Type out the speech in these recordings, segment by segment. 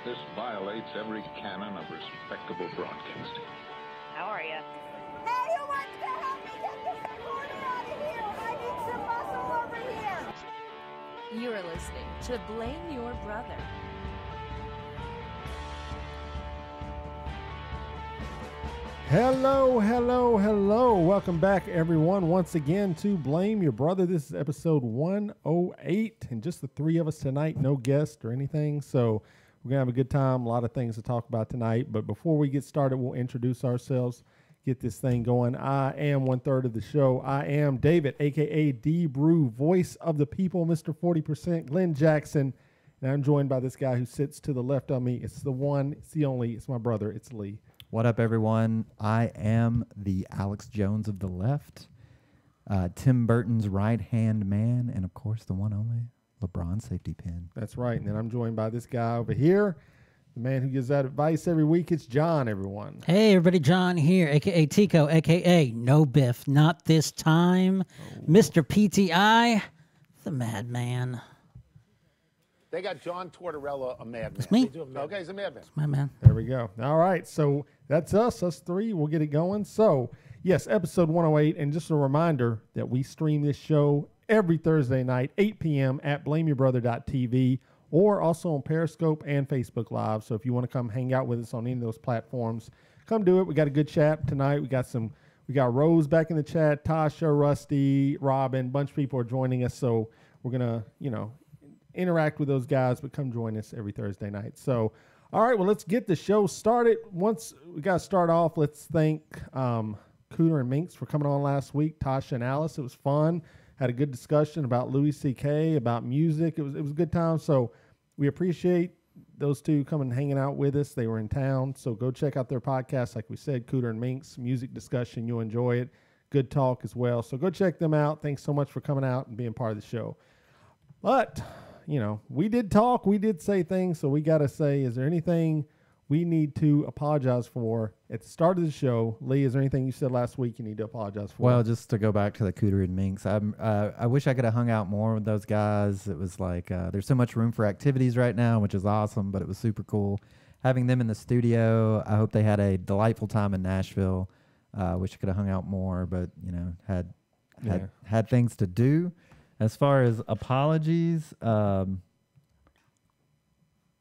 This violates every canon of respectable broadcasting. How are you? Hey, who wants to help me get this recorder out of here? I need some muscle over here. You are listening to Blame Your Brother. Hello, hello, hello. Welcome back, everyone, once again to Blame Your Brother. This is episode 108, and just the three of us tonight, no guest or anything. So we're going to have a good time, a lot of things to talk about tonight. But before we get started, we'll introduce ourselves, get this thing going. I am one-third of the show. I am David, a.k.a. D-Brew, voice of the people, Mr. 40%, Glenn Jackson. And I'm joined by this guy who sits to the left of me. It's the one, it's the only, it's my brother, it's Lee. What up, everyone? I am the Alex Jones of the left, Tim Burton's right-hand man, and, of course, the one only LeBron safety pin. That's right. And then I'm joined by this guy over here, the man who gives out advice every week. It's John, everyone. Hey, everybody, John here, a.k.a. Tico, a.k.a. No Biff, not this time. Mr. PTI, the madman. They got John Tortorella, a madman. It's me. Okay, he's a madman. My man. There we go. All right. So that's us three. We'll get it going. So, yes, episode 108. And just a reminder that we stream this show every Thursday night, 8 p.m. at blameyourbrother.tv or also on Periscope and Facebook Live. So if you want to come hang out with us on any of those platforms, come do it. We got a good chat tonight. We got Rose back in the chat, Tasha, Rusty, Robin, bunch of people are joining us. So we're going to, interact with those guys, but come join us every Thursday night. So, all right, well, let's get the show started. Once we got to start off, let's thank Cooter and Minx for coming on last week, Tasha and Alice. It was fun. Had a good discussion about Louis C.K., about music. It was a good time. So we appreciate those two coming and hanging out with us. They were in town. So go check out their podcast. Like we said, Cooter and Minx, music discussion. You'll enjoy it. Good talk as well. So go check them out. Thanks so much for coming out and being part of the show. But we did talk, we did say things, so we got to say, is there anything we need to apologize for at the start of the show? Lee, is there anything you said last week you need to apologize for? Well, just to go back to the Cooter and Minx, I wish I could have hung out more with those guys. It was like there's so much room for activities right now, which is awesome, but it was super cool. Having them in the studio, I hope they had a delightful time in Nashville. Wish I could have hung out more, but, had things to do. As far as apologies, the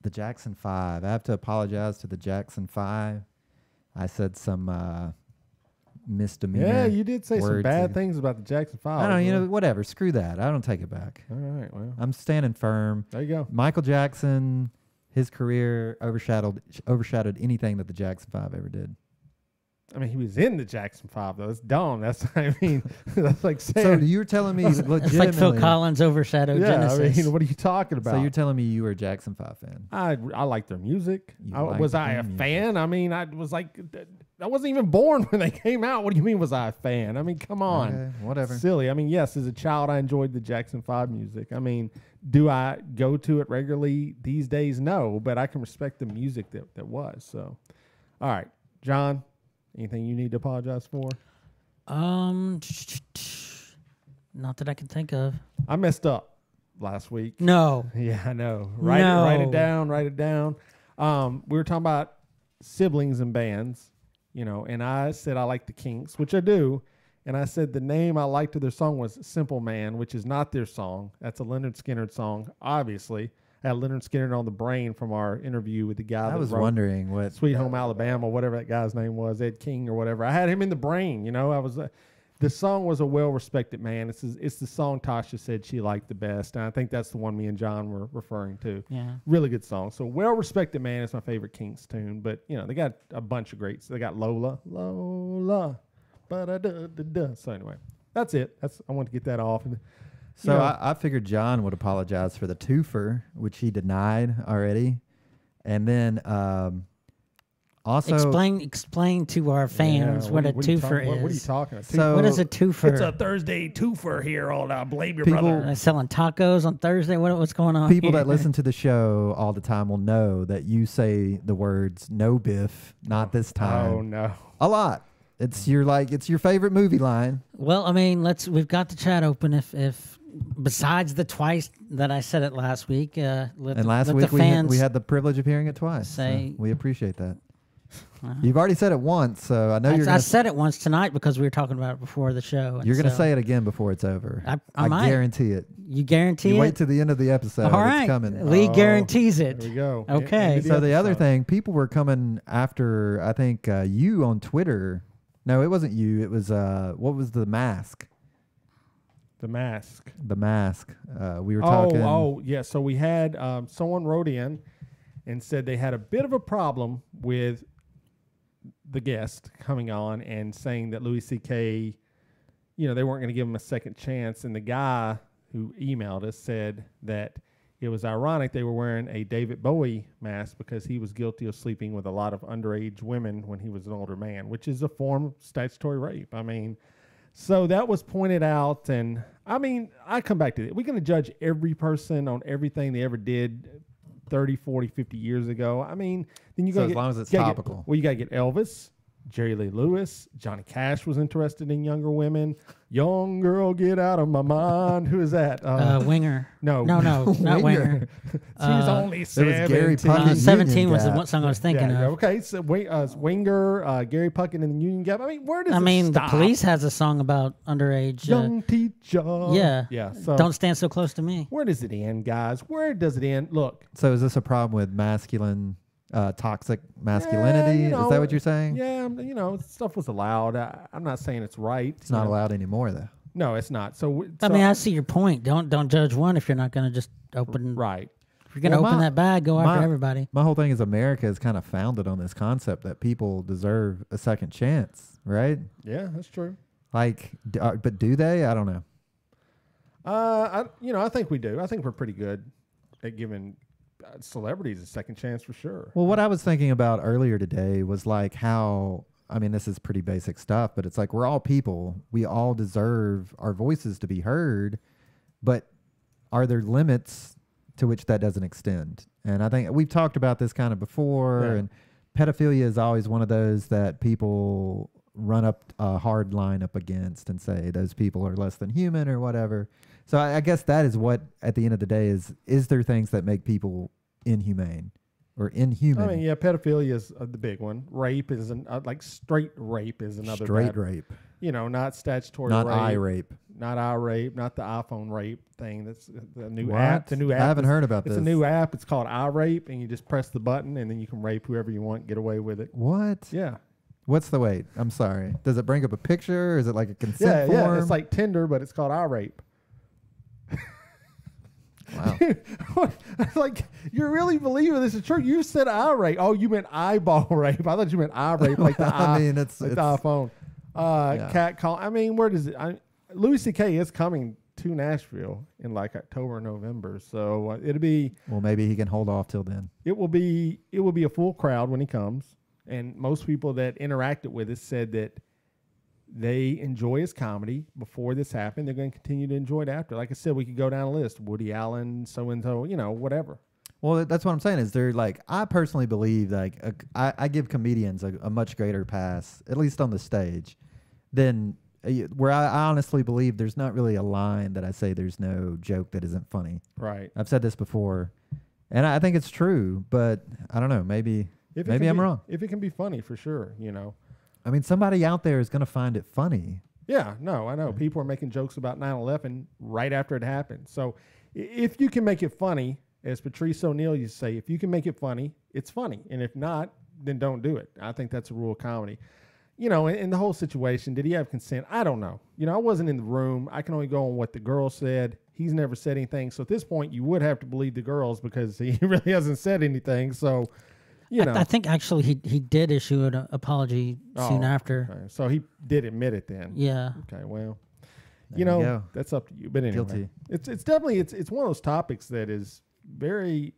Jackson 5. I have to apologize to the Jackson 5. I said some misdemeanor. Yeah, you did say some bad and things about the Jackson 5. I don't know, whatever. Screw that. I don't take it back. All right, well. I'm standing firm. There you go. Michael Jackson, his career overshadowed anything that the Jackson 5 ever did. I mean, he was in the Jackson 5, though. That's dumb. That's like saying. So you're telling me legitimately. It's like Phil Collins overshadowed Genesis. I mean, what are you talking about? So you're telling me you were a Jackson 5 fan? I like their music. Was I a music. fan? I mean, I was like, I wasn't even born when they came out. What do you mean, was I a fan? I mean, come on. Okay, whatever. Silly. I mean, yes, as a child, I enjoyed the Jackson 5 music. I mean, do I go to it regularly these days? No, but I can respect the music that was. So, all right, John. Anything you need to apologize for? Not that I can think of. I messed up last week. No. Yeah, I know. Write it down. We were talking about siblings and bands, and I said I like the Kinks, which I do. And I said the name I liked of their song was Simple Man, which is not their song. That's a Leonard Skinner song, obviously. I had Leonard Skinner on the brain from our interview with the guy I was wondering what Sweet Home Alabama, whatever that guy's name was, Ed King or whatever. I had him in the brain, the song was a well-respected man. It's the song Tasha said she liked the best, and I think that's the one me and John were referring to. Yeah. Really good song. So well-respected man is my favorite Kinks tune, but, they got a bunch of greats. They got Lola, ba-da-da-da-da. So anyway, that's it. I want to get that off. And, So I figured John would apologize for the twofer, which he denied already. And then also... Explain to our fans what a twofer is. What are you talking about? So what is a twofer? It's a Thursday twofer here on Blame Your People- Brother. They're selling tacos on Thursday? What's going on People here? that listen to the show all the time will know that you say the words "no Biff," not this time. Oh, no. A lot. It's your favorite movie line. Well, I mean, we've got the chat open if besides the twice that I said it last week, And let last the week fans we had the privilege of hearing it twice. say- So we appreciate that. You've already said it once, so I know you're I gonna, said it once tonight because we were talking about it before the show. and you're going to so- say it again before it's over. I might. guarantee it. You guarantee You it? wait to the end of the episode. All It's right. coming. Lee guarantees it. There we go. Okay. End of So the other episode. thing, people were coming after, I think, you on Twitter. No, it wasn't you. It was, what was the mask? The mask. The mask. We were talking. Oh, yeah. So we had someone wrote in and said they had a bit of a problem with the guest coming on and saying that Louis C.K., they weren't going to give him a second chance. And the guy who emailed us said that it was ironic they were wearing a David Bowie mask because he was guilty of sleeping with a lot of underage women when he was an older man, which is a form of statutory rape. I mean, so that was pointed out. And I mean, I come back to it. We're going to judge every person on everything they ever did 30, 40, 50 years ago. I mean, then you So got as long as it's you gotta topical. Well, you got to get Elvis, Jerry Lee Lewis, Johnny Cash was interested in younger women. Young girl, get out of my mind. Who is that? Winger. No. No, not Winger. She's only It 17. was Gary Puckett. 17 Union was the Gap. one song I was thinking Yeah, of. okay, so Winger, Gary Puckett and the Union Gap. I mean, where does I it mean, stop? the Police has a song about underage. Young teacher. Yeah. Yeah. So Don't stand so close to me. where does it end, guys? Where does it end? Look. So is this a problem with toxic masculinity? Yeah, Is that what you're saying? Yeah, stuff was allowed. I'm not saying it's right. It's not allowed anymore, though. No, it's not. So, I mean, I see your point. Don't judge one if you're not going to just open. right. If you're going to Well, open my- that bag, go after my- everybody. My whole thing is America is kind of founded on this concept that people deserve a second chance, right? Yeah, that's true. Like, but do they? I don't know. I think we do. I think we're pretty good at giving celebrities a second chance for sure. Well, what I was thinking about earlier today was like how, I mean, this is pretty basic stuff, but it's like we're all people. We all deserve our voices to be heard, but are there limits to which that doesn't extend? And I think we've talked about this kind of before, Yeah. and pedophilia is always one of those that people run up a hard line up against and say those people are less than human or whatever. So I guess that is what, at the end of the day, is there things that make people inhumane or inhuman? I mean, yeah, pedophilia is the big one. Rape is like straight rape is another Straight bad, rape, not statutory not rape, eye rape. not eye rape, not the iPhone rape thing. That's the new What? app. The new app. I haven't heard about It's this. a new app. It's called iRape, and you just press the button, and then you can rape whoever you want, get away with it. What? Yeah, What's the wait? I'm sorry. Does it bring up a picture? Or is it like a consent yeah. form? It's like Tinder, but it's called iRape. Wow. Like, you're really believing this is true? You said eye rape. Oh, you meant eyeball rape. I thought you meant eye rape, like the I mean, it's the iPhone. yeah. Cat call. I mean, where does it? Louis C.K. is coming to Nashville in like October, November. So it'll be. Well, maybe he can hold off till then. It will be a full crowd when he comes, and most people that interacted with us said that they enjoy his comedy before this happened. They're going to continue to enjoy it after. Like I said, we could go down a list: Woody Allen, so and so, whatever. Well, that's what I'm saying. Is there like I personally believe like I give comedians a much greater pass, at least on the stage, than where I honestly believe there's not really a line that I say there's no joke that isn't funny. Right. I've said this before, and I think it's true, but I don't know. Maybe I'm wrong. If it can be funny, for sure, I mean, somebody out there is going to find it funny. Yeah, no, I know. People are making jokes about 9/11 right after it happened. So if you can make it funny, as Patrice O'Neill used to say, if you can make it funny, it's funny. And if not, then don't do it. I think that's a rule of comedy. In the whole situation, did he have consent? I don't know. I wasn't in the room. I can only go on what the girl said. He's never said anything. So at this point, you would have to believe the girls because he really hasn't said anything. So, I think actually he did issue an apology soon after. Okay. So he did admit it then. Yeah. Okay, well, There you go. that's up to you. But anyway, Guilty. it's definitely it's one of those topics that is very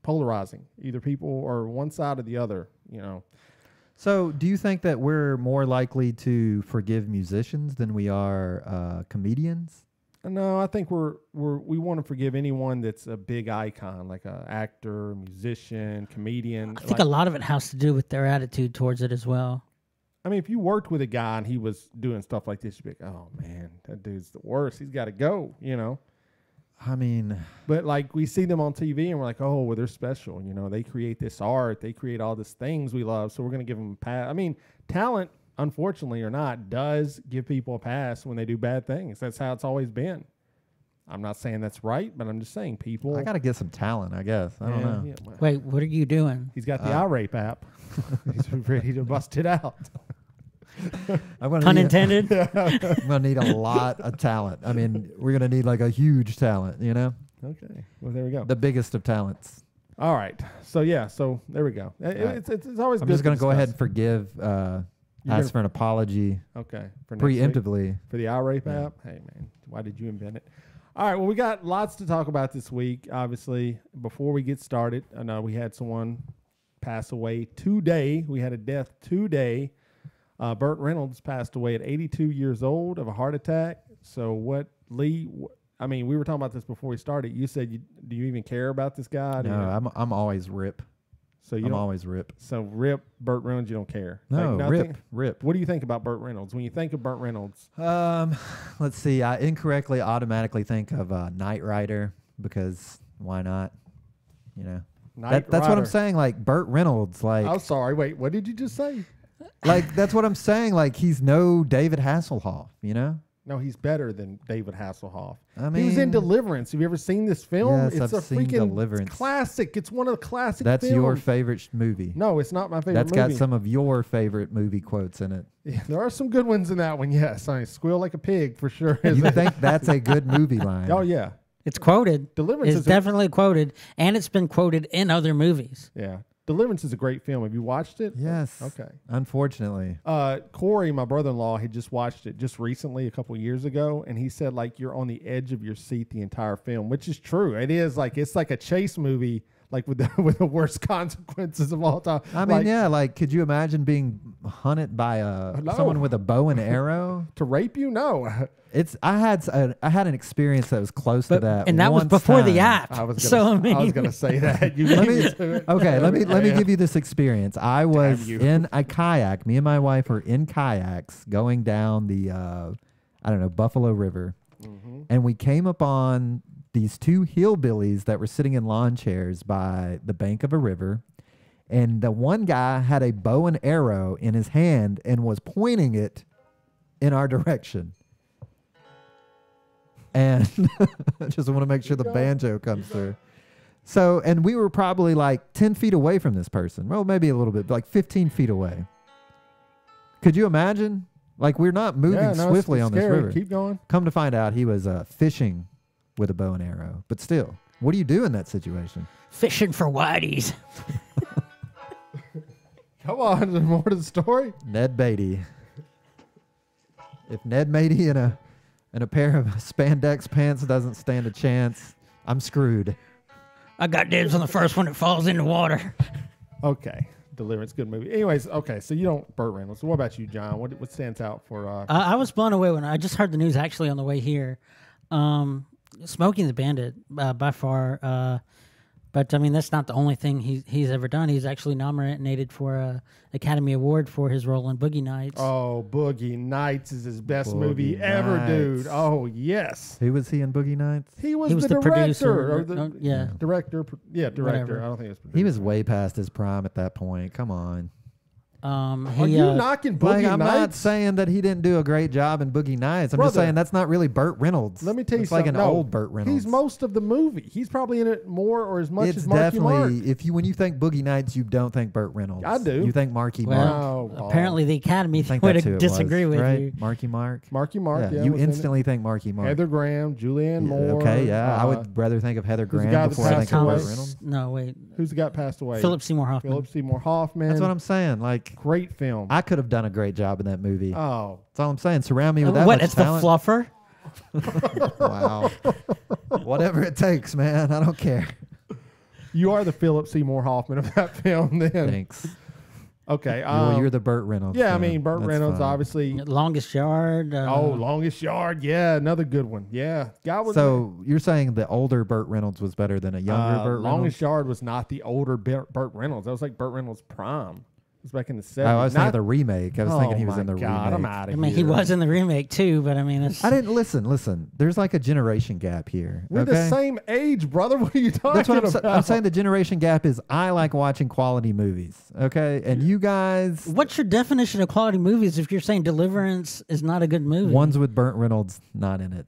polarizing. Either people are one side or the other. So, do you think that we're more likely to forgive musicians than we are comedians? No, I think we want to forgive anyone that's a big icon, like an actor, musician, comedian. I think a lot of it has to do with their attitude towards it as well. I mean, if you worked with a guy and he was doing stuff like this, you'd be like, oh man, that dude's the worst. He's got to go, you know. I mean, but like we see them on TV and we're like, oh, well, they're special. You know, they create this art, they create all these things we love, so we're going to give them a pass. I mean, talent, unfortunately or not, does give people a pass when they do bad things. That's how it's always been. I'm not saying that's right, but I'm just saying people. I got to get some talent, I guess. I don't know. Yeah, well, Wait, what are you doing? he's got the iRape app. He's ready to bust it out. Pun intended. I'm gonna need a lot of talent. I mean, we're gonna need like a huge talent, you know. Okay. Well, there we go. The biggest of talents. All right. So yeah. So there we go. It's always. I'm good just to gonna go ahead and discuss. forgive. Ask for an apology. Okay. For next week. Preemptively. For the iRape app. Hey man, why did you invent it? All right. Well, we got lots to talk about this week. Obviously, before we get started, I know we had someone pass away today. We had a death today. Burt Reynolds passed away at 82 years old of a heart attack. So what, Lee? I mean, we were talking about this before we started. You said, do you even care about this guy? No, I'm always rip. So I'm always rip. So rip Burt Reynolds, you don't care. No, like rip. What do you think about Burt Reynolds? When you think of Burt Reynolds, Let's see. I incorrectly automatically think of Knight Rider because why not? You know, that's what I'm Rider. saying. Like Burt Reynolds, like I'm sorry. Wait, what did you just say? like that's what I'm saying. Like he's no David Hasselhoff, you know. No, he's better than David Hasselhoff. I he was in mean- Deliverance. Have you ever seen this film? Yes, it's I've a seen freaking Deliverance. classic. It's one of the classic That's films. your favorite movie. No, it's not my favorite That's movie. got some of your favorite movie quotes in it. Yeah, there are some good ones in that one, yes. I mean, squeal like a pig for sure. You think that's a good movie line? Oh, yeah. It's quoted. Deliverance It's is definitely quoted, and it's been quoted in other movies. Yeah. Deliverance is a great film. Have you watched it? Yes. Okay. Unfortunately. Corey, my brother-in-law, had just watched it just recently, a couple years ago, and he said, like, you're on the edge of your seat the entire film, which is true. It is like, it's like a chase movie, like with the worst consequences of all time. I mean, yeah, like, could you imagine being hunted by someone with a bow and arrow? To rape you? No. I had an experience that was close to that, and that was once before the time. app. I was So, gonna, I I was mean- gonna say that. You Let beat me, me to it. okay, let me give you this experience. I was you. in a kayak. Me and my wife were in kayaks going down the Buffalo River, and we came upon these two hillbillies that were sitting in lawn chairs by the bank of a river, and the one guy had a bow and arrow in his hand and was pointing it in our direction. And I just want to make sure the banjo comes through. So, and we were probably like 10 feet away from this person. Well, maybe a little bit, like 15 feet away. Could you imagine? Like, we're not moving Yeah, no, swiftly it's on this scary. river. Keep going. Come to find out, he was fishing with a bow and arrow. But still, what do you do in that situation? Fishing for whiteys. Come on, there's more to the story. Ned Beatty. If Ned Beatty in a pair of spandex pants doesn't stand a chance, I'm screwed. I got dibs on the first one that falls in the water. Okay. Deliverance, good movie. Anyways, okay, so you don't Burt Reynolds. So what about you, John? What stands out for I was blown away when I just heard the news actually on the way here. Smokey and the Bandit, by far. But I mean, that's not the only thing he's ever done. He's actually nominated for an Academy Award for his role in Boogie Nights. Oh, Boogie Nights is his best Boogie movie ever, Nights. dude. Oh, yes. Who was he in Boogie Nights? He was was the the director. producer. Or the, No, yeah. Director. Yeah, director. Whatever. I don't think it was producer. He was way past his prime at that point. Come on. Are you knocking Boogie Like, I'm Nights? not saying that he didn't do a great job in Boogie Nights. I'm just Brother. saying that's not really Burt Reynolds. Let me tell you it's something. like an No, old Burt Reynolds. He's most of the movie. He's probably in it more or as much It's as Marky Mark. definitely when you think Boogie Nights, you don't think Burt Reynolds. I do. You think Marky Well, Mark. No, Paul. apparently the Academy I think would that's who it disagree was, with right? you. Marky Mark. Marky Mark. Yeah, you was in it. instantly think Marky Mark. Heather Graham, Julianne Yeah, Moore. okay, yeah. I would rather think of Heather who's the guy Graham that before I think passed of away? Burt Reynolds. No, wait. Who's the guy that passed away? Philip Seymour Hoffman. Philip Seymour Hoffman. That's what I'm saying. Like, Great film. I could have done a great job in that movie. Oh, That's all I'm saying. Surround me with that What? much It's talent. the fluffer? Wow. Whatever it takes, man. I don't care. you are the Philip Seymour Hoffman of that film. Then Thanks. okay. Well, you're the Burt Reynolds. yeah. I fan. mean, Burt That's Reynolds, fine. obviously. Longest Yard. Longest Yard. Yeah, another good one. Yeah, guy was. So you're saying the older Burt Reynolds was better than a younger Burt Reynolds? Longest Yard was not the older Burt Reynolds. That was like Burt Reynolds' prime. was back in the 70s. Oh, I was thinking of the remake. I was thinking he was in the God, remake. I'm out of I mean, here. he was in the remake too, but I mean, it's, I didn't listen. There's like a generation gap here. We're okay? the same age, brother. What are you talking That's what about? I'm saying. The generation gap is I like watching quality movies. Okay, and you guys, what's your definition of quality movies? If you're saying Deliverance is not a good movie, ones with Burt Reynolds not in it.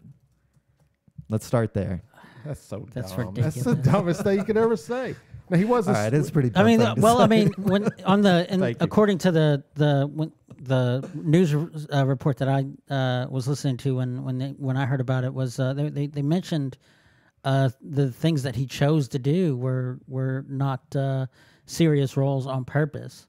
Let's start there. That's so That's dumb. ridiculous. That's the dumbest thing you could ever say. Now, he was. All right, it's pretty. I mean, dumb thing to well, I say. mean, when on the Thank you. according to the news report that I was listening to when I heard about it was they mentioned the things that he chose to do were not serious roles on purpose,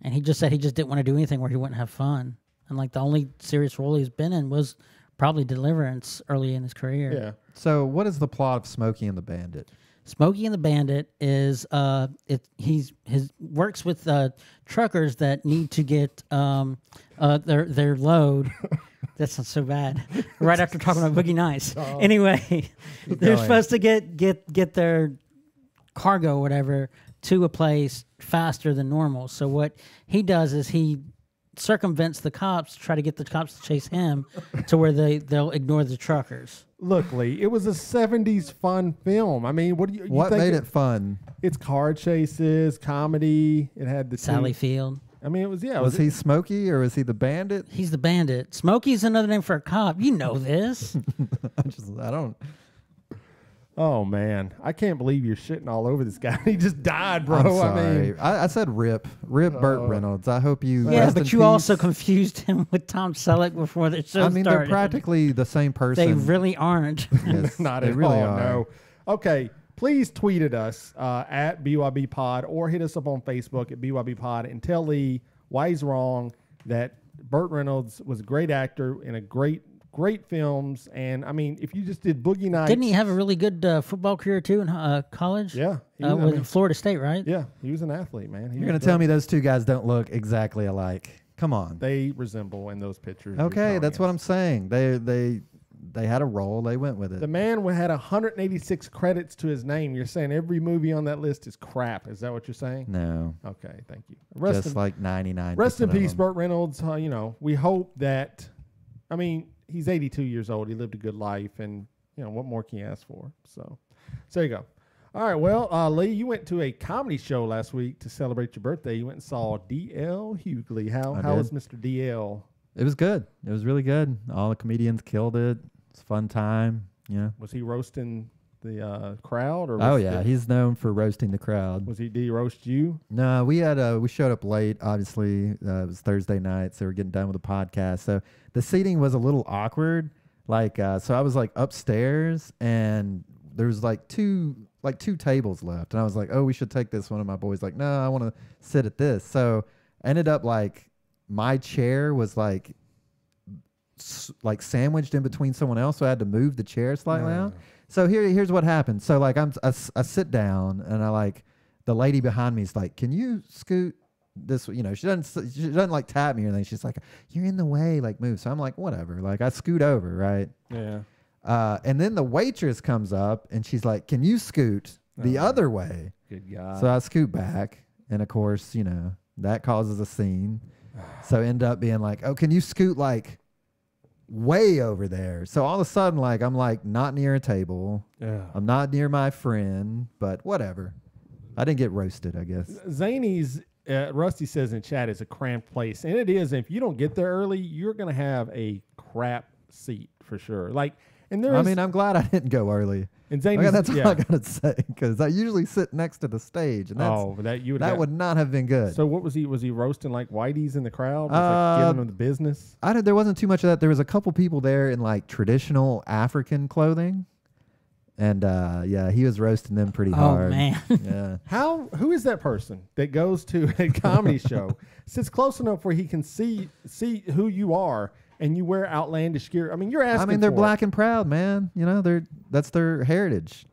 and he just said he just didn't want to do anything where he wouldn't have fun, and like the only serious role he's been in was probably Deliverance early in his career. Yeah. So, what is the plot of Smokey and the Bandit? Smokey and the Bandit is he's works with truckers that need to get their load. That sounds so bad. Right after talking about Boogie Nights. Anyway, they're going. supposed to get their cargo or whatever to a place faster than normal. So what he does is he circumvents the cops, try to get the cops to chase him to where they'll ignore the truckers. Look, Lee, it was a 70s fun film. I mean, what do you What think made it fun? It's car chases, comedy. It had the Sally two- Field. I mean, it was, yeah. Was he Smokey or was he the Bandit? He's the bandit. Smokey's another name for a cop. You know this. I don't. Oh, man. I can't believe you're shitting all over this guy. He just died, bro. I'm I sorry. mean, I said Rip Burt Reynolds. I hope you. Yeah, rest but in you also peace. confused him with Tom Selleck before the show I mean, started. they're practically the same person. They really aren't. Yes, not they at really all, are. no. Okay, please tweet at us at BYB Pod or hit us up on Facebook at BYB Pod and tell Lee why he's wrong, that Burt Reynolds was a great actor in a great films. And, I mean, if you just did Boogie Nights. Didn't he have a really good football career, too, in college? Yeah. I With mean, Florida State, right? yeah, he was an athlete, man. You're going to tell me those two guys don't look exactly alike? Come on. They resemble in those pictures. you're Okay, showing that's what us. I'm saying. They had a role. They went with it. The man had 186 credits to his name. You're saying every movie on that list is crap. Is that what you're saying? No, Okay, thank you. just like 99. Rest in peace, Burt Reynolds. We hope that, I mean, he's 82 years old. He lived a good life, and, what more can you ask for? So there you go. All right, well, Lee, you went to a comedy show last week to celebrate your birthday. You went and saw DL Hughley. How did. was Mr. DL? It was good. It was really good. All the comedians killed it. It's a fun time. Was he roasting the crowd? Or Oh was yeah, he's known for roasting the crowd. did he roast you? No, we showed up late. Obviously, it was Thursday night, so we're getting done with the podcast. So the seating was a little awkward. So I was like upstairs, and there was like two tables left, and I was like, oh, we should take this one. And my boy's like, no, I want to sit at this. So I ended up my chair was like sandwiched in between someone else, so I had to move the chair slightly out. So here's what happened. So I sit down, and the lady behind me is like, can you scoot this? She doesn't like tap me or anything. She's like, you're in the way, move. So I'm like, whatever. I scoot over, right? Yeah. And then the waitress comes up and she's like, can you scoot the other way? Good God. So I scoot back, and of course, that causes a scene. So end up being like, oh, can you scoot way over there? So all of a sudden, I'm not near a table. Yeah. I'm not near my friend, but whatever. I didn't get roasted, I guess. Zanies, Rusty says in chat, is a cramped place. And it is. If you don't get there early, you're going to have a crap seat for sure. And there is, I'm glad I didn't go early. and Zanies, That's yeah. all I gotta say, because I usually sit next to the stage, and that would not have been good. So what was he? Was he roasting whiteys in the crowd? Was giving them the business? There wasn't too much of that. There was a couple people there in traditional African clothing, and he was roasting them pretty hard. Oh man. Yeah. Who is that person that goes to a comedy show, sits close enough where he can see who you are, and you wear outlandish gear? I mean, you're asking. They're for black and proud, man. That's their heritage.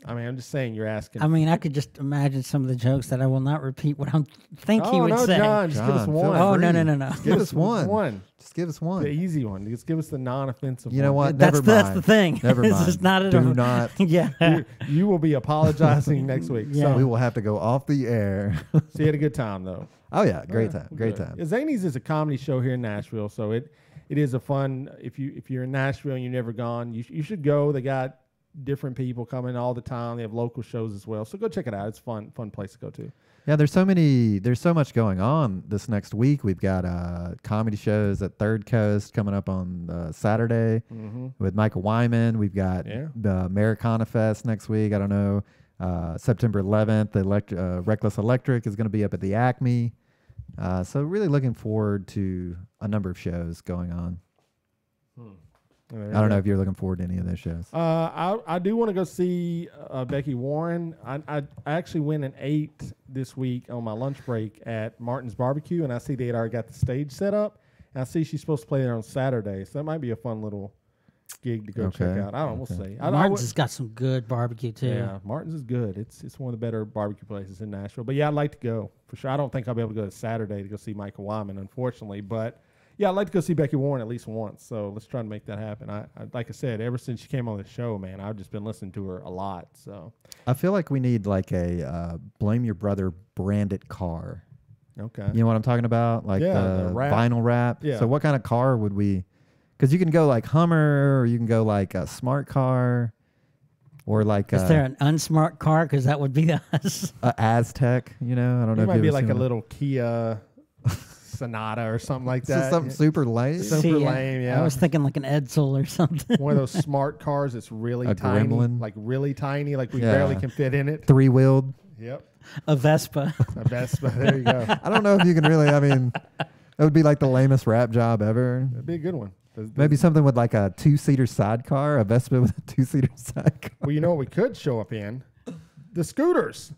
I mean, I'm just saying you're asking. I mean, I could just imagine some of the jokes that I will not repeat what I think he oh, would no, say. John, just give us John, one. feel Oh, no, free. no, no, no. Give us one. Just give us one. The easy one. Just give us the non-offensive You know one. what? That's Never that's mind. the thing. Never It's mind. just not at Do all. not. Yeah. You will be apologizing next week. Yeah. So, We will have to go off the air. so you had a good time, though. Oh yeah, great time. Well, Great good. time. Yeah, Zanies is a comedy show here in Nashville, so it is a fun. If you're in Nashville and you've never gone, you should go. They got different people coming all the time. They have local shows as well, so go check it out. It's fun place to go to. Yeah, there's so much going on this next week. We've got comedy shows at Third Coast coming up on Saturday with Michael Wyman. We've got the Americana Fest next week. I don't know. September 11th, the Reckless Electric is going to be up at the Acme. So really looking forward to a number of shows going on. I don't know if you're looking forward to any of those shows. I do want to go see Becky Warren. I actually went and ate this week on my lunch break at Martin's Barbecue, and I see they had already got the stage set up. And I see she's supposed to play there on Saturday, so that might be a fun little gig to go check out. I don't know. We'll see. Martin's has got some good barbecue too. Yeah, Martin's is good. It's one of the better barbecue places in Nashville. But yeah, I'd like to go for sure. I don't think I'll be able to go to Saturday to go see Michael Wyman, unfortunately. But yeah, I'd like to go see Becky Warren at least once. So let's try to make that happen. I like I said, ever since she came on the show, man, I've just been listening to her a lot. So I feel like we need like a Blame Your Brother branded car. okay, You know what I'm talking about? Like the the wrap. vinyl wrap. Yeah. So what kind of car would we? Because you can go like Hummer, or you can go like a smart car, or like Is there an unsmart car? Because that would be us. a Aztec. You know, I don't know. it if might you've be ever like seen a one. little Kia Sonata or something like It's just that. something super lame. Super See, lame, yeah. I was thinking like an Edsel or something. One of those smart cars that's really A tiny, Gremlin? like really tiny, like we Yeah. barely can fit in it. 3-wheeled. Yep, A Vespa. a Vespa. There you go. I don't know if you can really. I mean, that would be like the lamest rap job ever. That'd be a good one. Maybe something with like a 2-seater sidecar, a Vespa with a 2-seater sidecar. Well, you know what we could show up in? The scooters.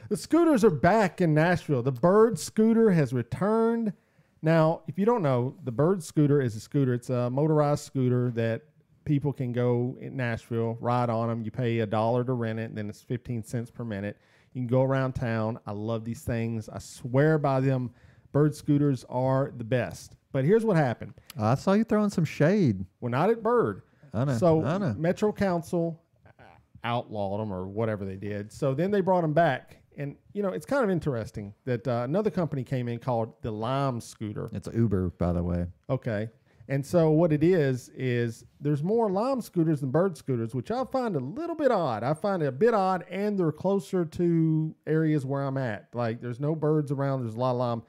The scooters are back in Nashville. The Bird scooter has returned. Now, if you don't know, the Bird scooter is a scooter. It's a motorized scooter that people can go in Nashville, ride on them. You pay $1 to rent it, and then it's 15 cents per minute. You can go around town. I love these things. I swear by them. Bird scooters are the best. But here's what happened. I saw you throwing some shade. We're not at Bird. I know. So I know. Metro Council outlawed them or whatever they did. So then they brought them back. And, you know, it's kind of interesting that another company came in called the Lime Scooter. It's Uber, by the way. Okay. And so what it is there's more Lime scooters than Bird scooters, which I find a little bit odd. I find it a bit odd, and they're closer to areas where I'm at. Like, there's no birds around. There's a lot of Lime.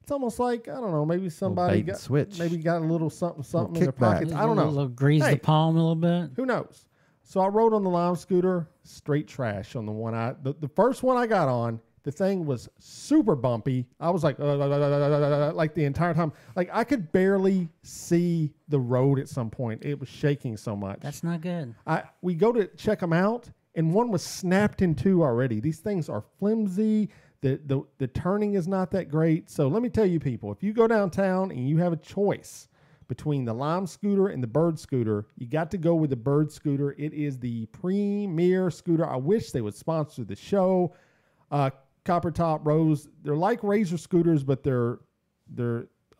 It's almost like, I don't know, maybe somebody bait and switch. maybe got a little something in their kickback. pockets. I don't know. A little grease Hey. the palm a little bit. Who knows? So I rode on the Lime scooter, straight trash on the one the first one I got on. The thing was super bumpy. I was like, like the entire time. Like, I could barely see the road at some point. It was shaking so much. That's not good. We go to check them out, and one was snapped in two already. These things are flimsy. The turning is not that great. So let me tell you, people, if you go downtown and you have a choice between the Lime scooter and the Bird scooter, you got to go with the Bird scooter. It is the premier scooter. I wish they would sponsor the show. Copper top rose. They're like Razor scooters, but they're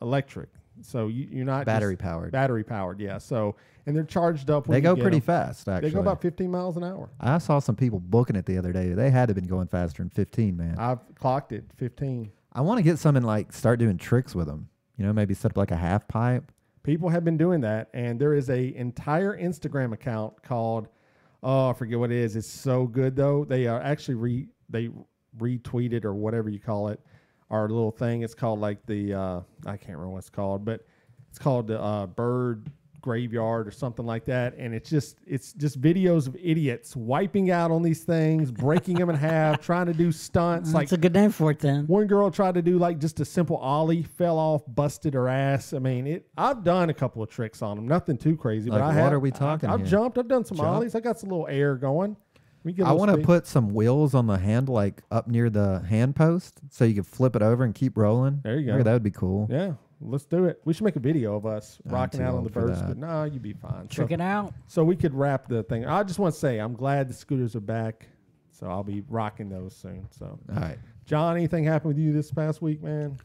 electric. So you're not Battery powered. Battery powered, yeah. So, and they're charged up. When They you go get pretty them. fast, actually. They go about 15 miles an hour. I saw some people booking it the other day. They had to have been going faster than 15, man. I've clocked it 15. I want to get some and like start doing tricks with them. You know, maybe set up like a half pipe. People have been doing that, and there is a entire Instagram account called, I forget what it is. It's so good though. They are actually they retweeted or whatever you call it, our little thing. It's called like the I can't remember what it's called, but it's called the Bird Graveyard or something like that. And it's just videos of idiots wiping out on these things, breaking them in half, trying to do stunts. That's a good name for it then. One girl tried to do like just a simple ollie, fell off, busted her ass. I mean, I've done a couple of tricks on them, nothing too crazy, but Like, what are we talking I've here? jumped. I've done some Jump? ollies. I got some little air going. I want to put some wheels on the handle, like up near the hand post, so you can flip it over and keep rolling. There you go. I think that would be cool. Yeah, let's do it. We should make a video of us I'm rocking too out on old the for birds. that. But no, you'd be fine. Trick it out. So we could wrap the thing. I just want to say I'm glad the scooters are back. So I'll be rocking those soon. So, All right. John, anything happened with you this past week, man?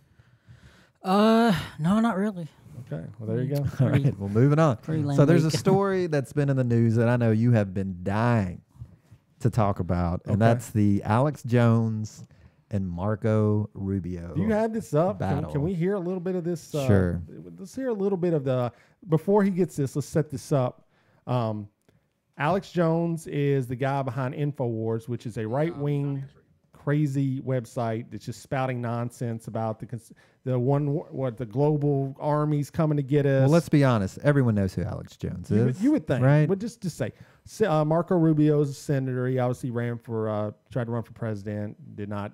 No, not really. Okay, well there you go. All right. Well, moving on. Pretty lame So there's a week. story that's been in the news that I know you have been dying to talk about, and Okay. that's the Alex Jones and Marco Rubio. Do you have this up? Battle. Can we hear a little bit of this? Sure. Let's hear a little bit of the. Before he gets this, let's set this up. Alex Jones is the guy behind InfoWars, which is a right-wing, crazy website that's just spouting nonsense about the global armies coming to get us. Well, let's be honest. Everyone knows who Alex Jones is. You would think, right? But just say, Marco Rubio is a senator. He obviously tried to run for president, did not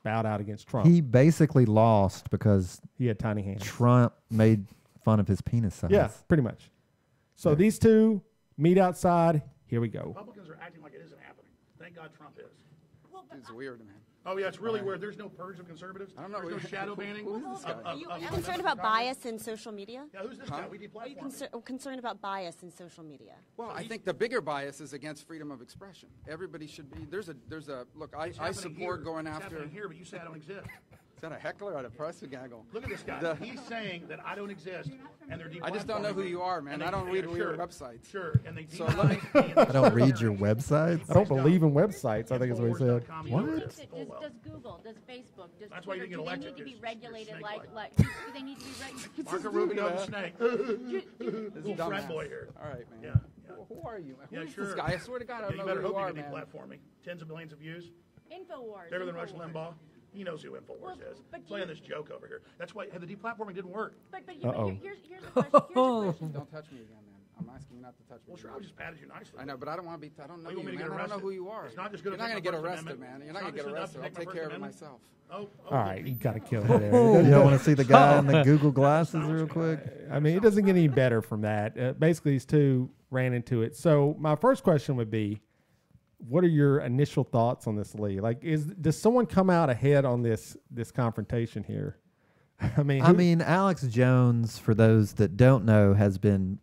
bowed out against Trump. He basically lost because He had tiny hands. Trump made fun of his penis size. Yeah, pretty much. So these two meet outside. Here we go. Republicans are acting like it isn't happening. Thank God Trump is. It's weird, man. Oh, yeah, it's really weird. There's no purge of conservatives. I don't know. There's no shadow banning. Who is this guy? Are you concerned about bias in social media? Yeah, who's this guy? We Are you deplatform. concerned about bias in social media? Well, I think the bigger bias is against freedom of expression. Everybody should be. There's a look. I support going It's after. happening here, but you say I don't exist. Is that a heckler or a press gaggle? Look at this guy. He's saying that I don't exist, and they're deplatforming. I just don't know who you are, man. And I don't read sure, weird websites. Sure, and they So demonize let me. I don't read your websites. I don't believe in websites. I think is what he said. What? Does Google, does Facebook, does That's why you Twitter, didn't get do they elected. need to be You're regulated snake-like. like do they need to be regulated? Marco Rubio the snake. Little dumbass. frat boy here. All right, man. Yeah, yeah. Well, who are you, man? Yeah, Who is sure. this guy? I swear to God, I Yeah, don't you know better who hope you you are, can man. deplatform me. Tens of millions of views. InfoWars. Bigger than Rush InfoWars. Limbaugh. He knows who InfoWars is. but Playing you- this joke over here. That's why the deplatforming didn't work. But Uh-oh. here's a question. Don't touch me again, man. I'm asking you not to touch me. Well, sure, I just patted you nicely. I know, but I don't want to be. I don't know Oh, you you, want me to man. get I don't know arrested? who you are. It's not just good You're to not take going to my get First arrested, Amendment. man. You're It's not going to get just enough arrested. to I'll take my take First care of it Amendment. myself. All right, you got to kill it there. You don't want to see the guy in the Google glasses real quick? I mean, it doesn't get any better from that. Basically, these two ran into it. So my first question would be, what are your initial thoughts on this, Lee? Like, does someone come out ahead on this confrontation here? I mean, Alex Jones, for those that don't know, has been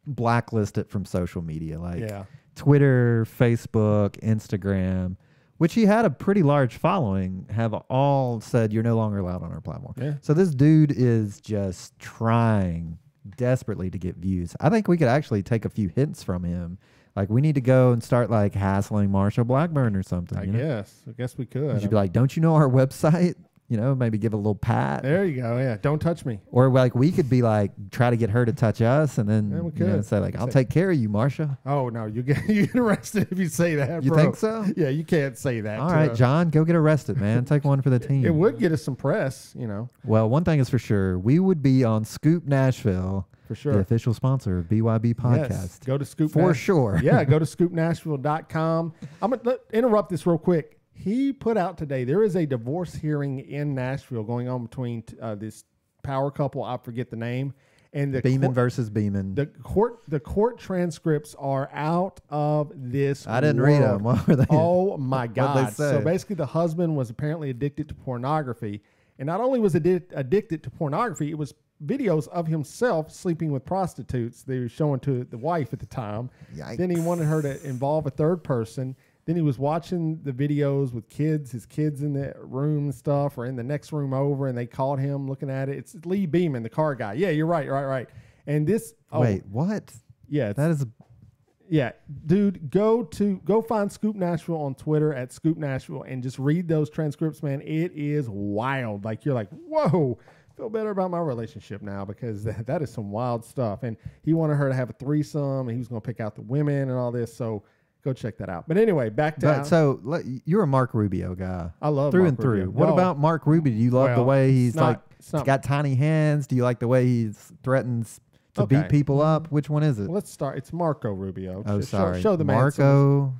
blacklisted from social media, like Yeah. Twitter, Facebook, Instagram, which he had a pretty large following, have all said you're no longer allowed on our platform. Yeah. So this dude is just trying desperately to get views. I think we could actually take a few hints from him. Like, we need to go and start like hassling Marsha Blackburn or something. I you know? guess we could. You should be like, don't you know our website? You know, maybe give a little pat. There you go. Yeah, don't touch me. Or like we could be like, try to get her to touch us, and then Yeah, we you know, could. say like, I'll take care of you, Marsha. Oh no, you get arrested if you say that. You bro. think so? Yeah, you can't say that. All to right, a- John, go get arrested, man. Take one for the team. It would get us some press, you know, Well, one thing is for sure, we would be on Scoop Nashville, for the sure. official sponsor of BYB Podcast. Yes, go to Scoop For sure. Yeah, go to scoopnashville.com. I'm going to interrupt this real quick. He put out today, there is a divorce hearing in Nashville going on between this power couple, I forget the name, and the Beeman court, versus Beeman. the court transcripts are out of this I didn't read world. them. What were they? Oh my What'd they God. So say? basically the husband was apparently addicted to pornography. And not only was addicted to pornography, it was videos of himself sleeping with prostitutes they were showing to the wife at the time. Then he wanted her to involve a third person. Then he was watching the videos with his kids in the room and stuff, or in the next room over, and they caught him looking at it. It's Lee Beeman, the car guy. Yeah, you're right. And this, Wait, what? yeah, That is yeah, dude, go find Scoop Nashville on Twitter at Scoop Nashville and just read those transcripts, man. It is wild. Like, you're like, whoa, feel better about my relationship now, because that is some wild stuff. And he wanted her to have a threesome, and he was going to pick out the women and all this. So go check that out. But anyway, back to But so you're a Mark Rubio guy. I love through Mark and through. Rubio. What No. about Mark Rubio? Do you love the Well, way it's he's not- it's not- got tiny hands? Do you like the way he threatens to Okay. beat people up? Which one is it? Well, let's start. It's Marco Rubio. Oh, sorry. Show the man Marco.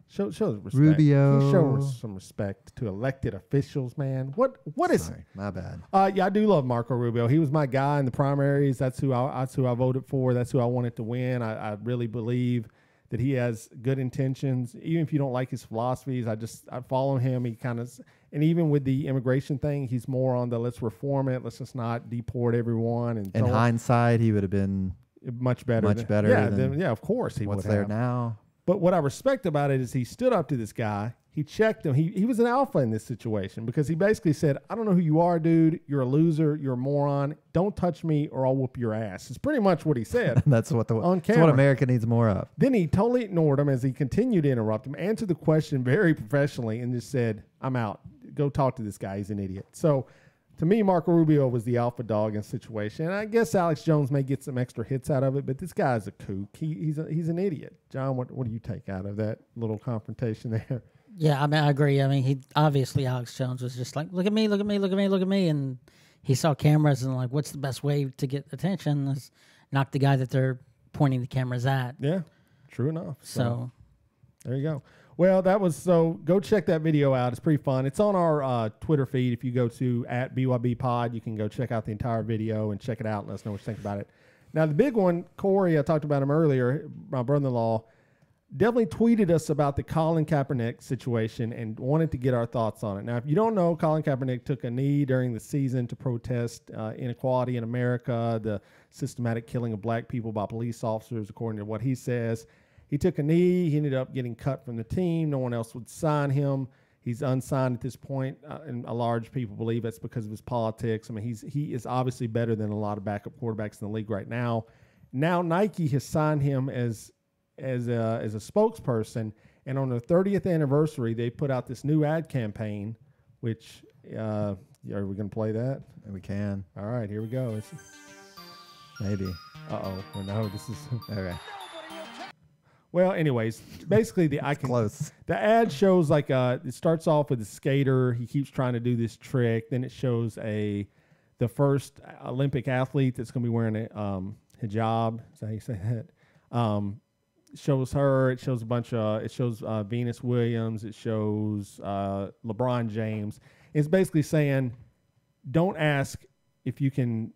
Show the respect. Rubio. Please show some respect to elected officials, man. What is? Sorry, my bad. Yeah, I do love Marco Rubio. He was my guy in the primaries. That's who I voted for. That's who I wanted to win. I really believe that he has good intentions. Even if you don't like his philosophies, I follow him. He kind of, and even with the immigration thing, he's more on the let's reform it. Let's just not deport everyone. And In so on. hindsight, he would have been Much better. much better Yeah, than yeah, of course he what's would there have. now. But what I respect about it is he stood up to this guy. He checked him. He was an alpha in this situation because he basically said, I don't know who you are, dude. You're a loser. You're a moron. Don't touch me or I'll whoop your ass. It's pretty much what he said. That's what America needs more of. Then he totally ignored him as he continued to interrupt him, answered the question very professionally, and just said, I'm out. Go talk to this guy. He's an idiot. So to me, Marco Rubio was the alpha dog in the situation. And I guess Alex Jones may get some extra hits out of it, but this guy's a kook. He's an idiot. John, what do you take out of that little confrontation there? Yeah, I mean, I agree. I mean, Alex Jones was just like, look at me, look at me, look at me, look at me. And he saw cameras and like, what's the best way to get attention? Is knock the guy that they're pointing the cameras at. Yeah, true enough. So there you go. Well, go check that video out. It's pretty fun. It's on our Twitter feed. If you go to @BYBpod, you can go check out the entire video and check it out and let us know what you think about it. Now, the big one, Corey, I talked about him earlier, my brother-in-law, definitely tweeted us about the Colin Kaepernick situation and wanted to get our thoughts on it. Now, if you don't know, Colin Kaepernick took a knee during the season to protest inequality in America, the systematic killing of black people by police officers, according to what he says. He took a knee. He ended up getting cut from the team. No one else would sign him. He's unsigned at this point, and a large people believe it's because of his politics. I mean, he is obviously better than a lot of backup quarterbacks in the league right now. Now Nike has signed him as a spokesperson, and on their 30th anniversary, they put out this new ad campaign, which are we going to play that? We can. All right, here we go. Maybe. Uh-oh. Well, no, this is... Okay. Well, anyways, basically close. The ad shows it starts off with a skater. He keeps trying to do this trick. Then it shows the first Olympic athlete that's going to be wearing a hijab. Is that how you say that? Shows her. It shows Venus Williams. It shows LeBron James. It's basically saying, don't ask if you can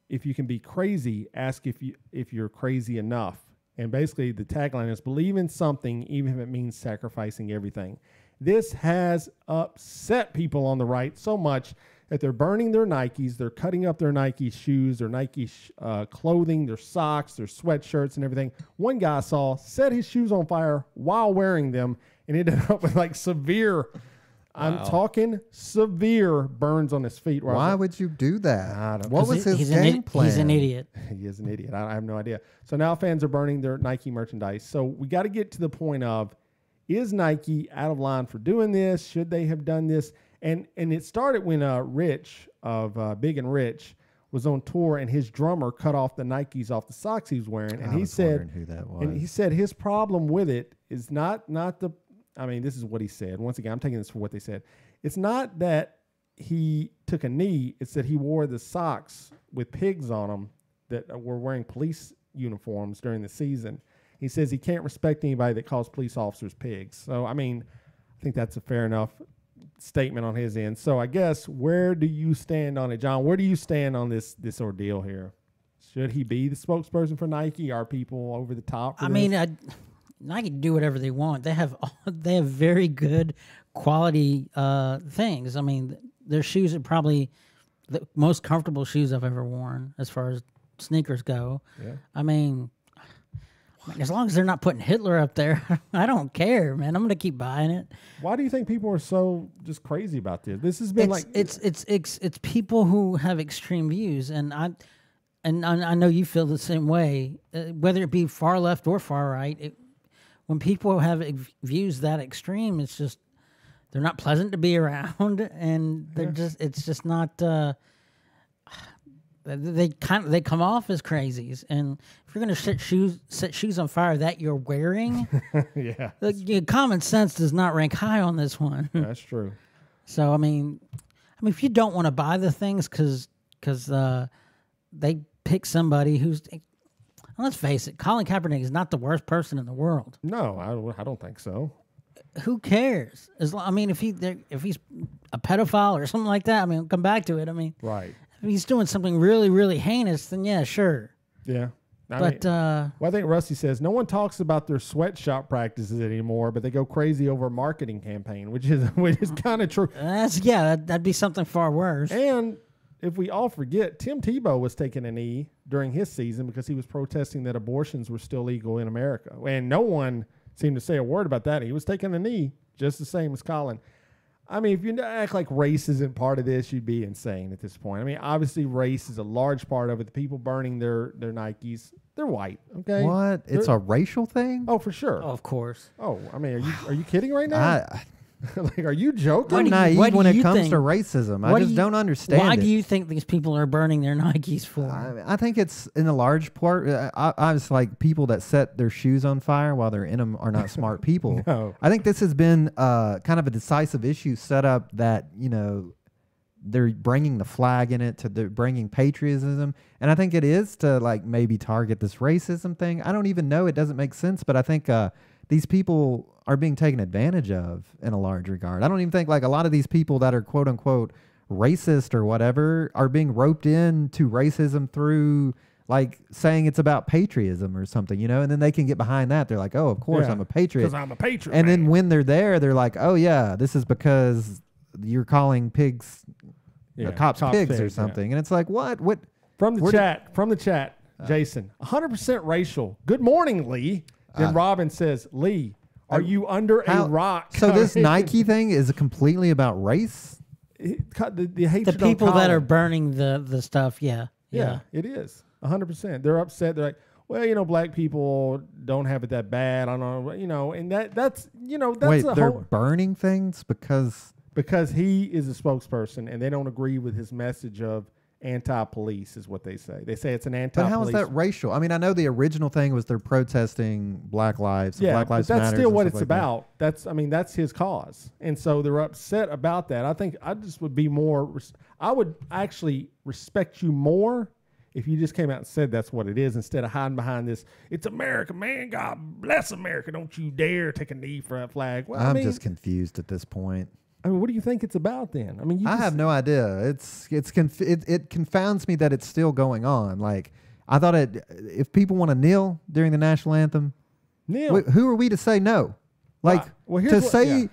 be crazy. Ask if you're crazy enough. And basically the tagline is believe in something even if it means sacrificing everything. This has upset people on the right so much that they're burning their Nikes. They're cutting up their Nike shoes, their Nike clothing, their socks, their sweatshirts and everything. One guy I saw set his shoes on fire while wearing them and ended up with severe... Wow. I'm talking severe burns on his feet. Why would you do that? What was his game plan? He's an idiot. He is an idiot. I have no idea. So now fans are burning their Nike merchandise. So we got to get to the point of, is Nike out of line for doing this? Should they have done this? And it started when Rich of Big and Rich was on tour and his drummer cut off the Nikes off the socks he was wearing. And he said, who that was. And he said his problem with it is not the... I mean, this is what he said. Once again, I'm taking this for what they said. It's not that he took a knee. It's that he wore the socks with pigs on them that were wearing police uniforms during the season. He says he can't respect anybody that calls police officers pigs. So, I mean, I think that's a fair enough statement on his end. So, I guess, where do you stand on it, John? Where do you stand on this ordeal here? Should he be the spokesperson for Nike? Are people over the top for this? Nike can do whatever they want. They have very good quality things. I mean, their shoes are probably the most comfortable shoes I've ever worn as far as sneakers go. Yeah. I mean, as long as they're not putting Hitler up there, I don't care, man. I'm going to keep buying it. Why do you think people are so just crazy about this? This has been it's people who have extreme views, and I know you feel the same way, whether it be far left or far right. When people have views that extreme, it's just they're not pleasant to be around, and it's just not. They come off as crazies, and if you're going to set shoes on fire that you're wearing, yeah, common sense does not rank high on this one. That's true. So I mean, if you don't want to buy the things because they pick somebody who's. Let's face it, Colin Kaepernick is not the worst person in the world. No, I don't think so. Who cares? If he's a pedophile or something like that, I mean, I'll come back to it. I mean, right. If he's doing something really, really heinous, then yeah, sure. Yeah. I think Rusty says no one talks about their sweatshop practices anymore, but they go crazy over a marketing campaign, which is kind of true. That'd be something far worse. And if we all forget, Tim Tebow was taking a knee during his season because he was protesting that abortions were still legal in America. And no one seem to say a word about that. He was taking a knee just the same as Colin. I mean, if you act like race isn't part of this, you'd be insane at this point. I mean, obviously race is a large part of it. The people burning their Nikes, they're white, okay? What? It's a racial thing? Oh, for sure. Of course. Oh, I mean, are you kidding right now? Like, are you joking? I'm naive when it comes to racism. I just don't understand Why it. do you think these people are burning their Nikes for? I think it's in a large part. I was like people that set their shoes on fire while they're in them are not smart people. No. I think this has been kind of a decisive issue set up that, they're bringing the flag in it, they're bringing patriotism. And I think it is to like maybe target this racism thing. I don't even know. It doesn't make sense. But I think these people are being taken advantage of in a large regard. I don't even think like a lot of these people that are quote unquote racist or whatever are being roped into racism through like saying it's about patriotism or something, and then they can get behind that. They're like, oh, of course I'm a patriot. Because I'm a patriot. And then when they're there, they're like, oh yeah, this is because you're calling pigs, cops pigs or something. And it's like, what? From the chat, Jason, 100% racial. Good morning, Lee. Then Robin says, Lee, are you under a rock? So this Nike thing is completely about race? The hatred The people on that are Colin. burning the stuff, yeah. Yeah, it is 100%. They're upset. They're like, well, black people don't have it that bad. I don't know, and that's Wait, a they're whole, burning things because he is a spokesperson and they don't agree with his message of anti-police is what they say. They say it's an anti-police. But how is that racial? I mean, I know the original thing was they're protesting Black Lives. Yeah, Black Lives but that's Matters still and what stuff it's like about. That's his cause, and so they're upset about that. I think I just would be more. I would actually respect you more if you just came out and said that's what it is instead of hiding behind this. It's America, man. God bless America. Don't you dare take a knee for that flag. Well, I'm just confused at this point. I mean, what do you think it's about then? I mean, I have no idea. It confounds me that it's still going on. Like, I thought if people want to kneel during the national anthem, kneel. Who are we to say no? Like, to say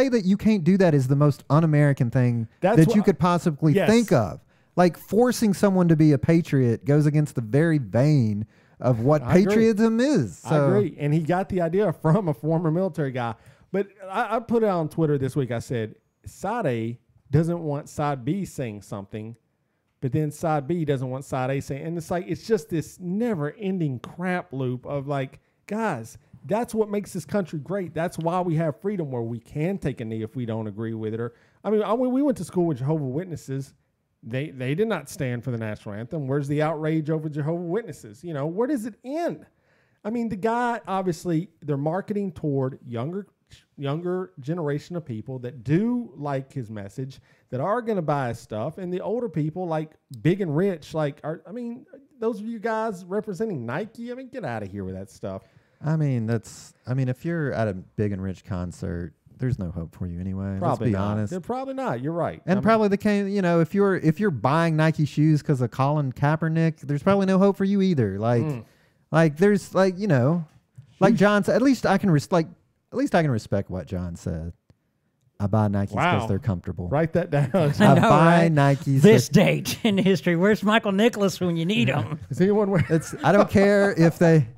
that you can't do that is the most un-American thing that you could possibly think of. Like, forcing someone to be a patriot goes against the very vein of what patriotism is. So. I agree. And he got the idea from a former military guy. But I put it on Twitter this week. I said, side A doesn't want side B saying something, but then side B doesn't want side A saying. And it's like, it's just this never-ending crap loop of like, guys, that's what makes this country great. That's why we have freedom where we can take a knee if we don't agree with it. Or we went to school with Jehovah's Witnesses. They did not stand for the national anthem. Where's the outrage over Jehovah's Witnesses? Where does it end? I mean, the guy, obviously, they're marketing toward younger generation of people that do like his message, that are going to buy his stuff, and the older people, like big and rich, those of you guys representing Nike, get out of here with that stuff. If you're at a big and rich concert, there's no hope for you anyway. Probably let's be not. honest. They're probably not. You're right. And probably the case, if you're buying Nike shoes because of Colin Kaepernick, there's probably no hope for you either. Like John said, at least I can respect what John said. I buy Nikes because they're comfortable. Write that down. I know, buy right? Nikes. This date in history. Where's Michael Nicholas when you need him? Is anyone wearing? I don't care if they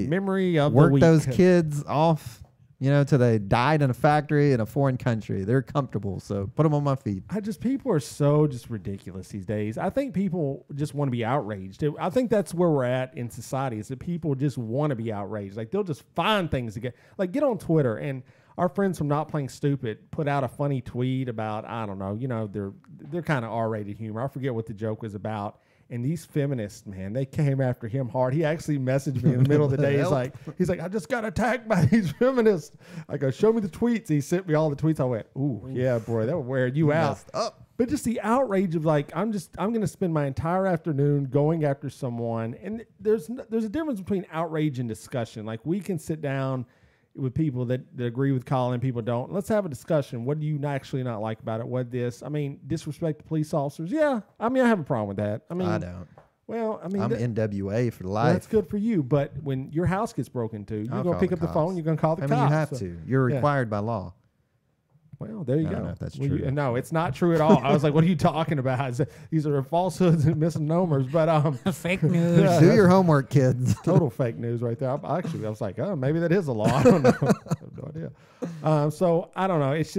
memory of work the week. Those kids off, till they died in a factory in a foreign country. They're comfortable, so put them on my feet. People are so just ridiculous these days. I think people just want to be outraged. I think that's where we're at in society, is that people just want to be outraged. Like, they'll just find things to get on Twitter, and our friends from Not Playing Stupid put out a funny tweet about, I don't know, they're kind of R-rated humor. I forget what the joke was about. And these feminists, man, they came after him hard. He actually messaged me in the middle of the day. He's like, I just got attacked by these feminists. I go, show me the tweets. He sent me all the tweets. I went, ooh, yeah, boy, that would wear you out. But just the outrage of like, I'm going to spend my entire afternoon going after someone. And there's a difference between outrage and discussion. Like, we can sit down with people that agree with Colin, people don't. Let's have a discussion. What do you actually not like about it? What disrespect the police officers? Yeah. I have a problem with that. I don't. Well, I'm NWA for life. Well, that's good for you. But when your house gets broken into, you're going to pick up the phone, you're going to call the cops. You have to. You're required by law. Well, there you I go. don't know if that's Well, true. no, it's not true at all. I was like, what are you talking about? These are falsehoods and misnomers. But Fake news. Yeah, Do that's your homework, kids. total fake news right there. I was like, oh, maybe that is a law. I don't know. I have no idea. So I don't know. It's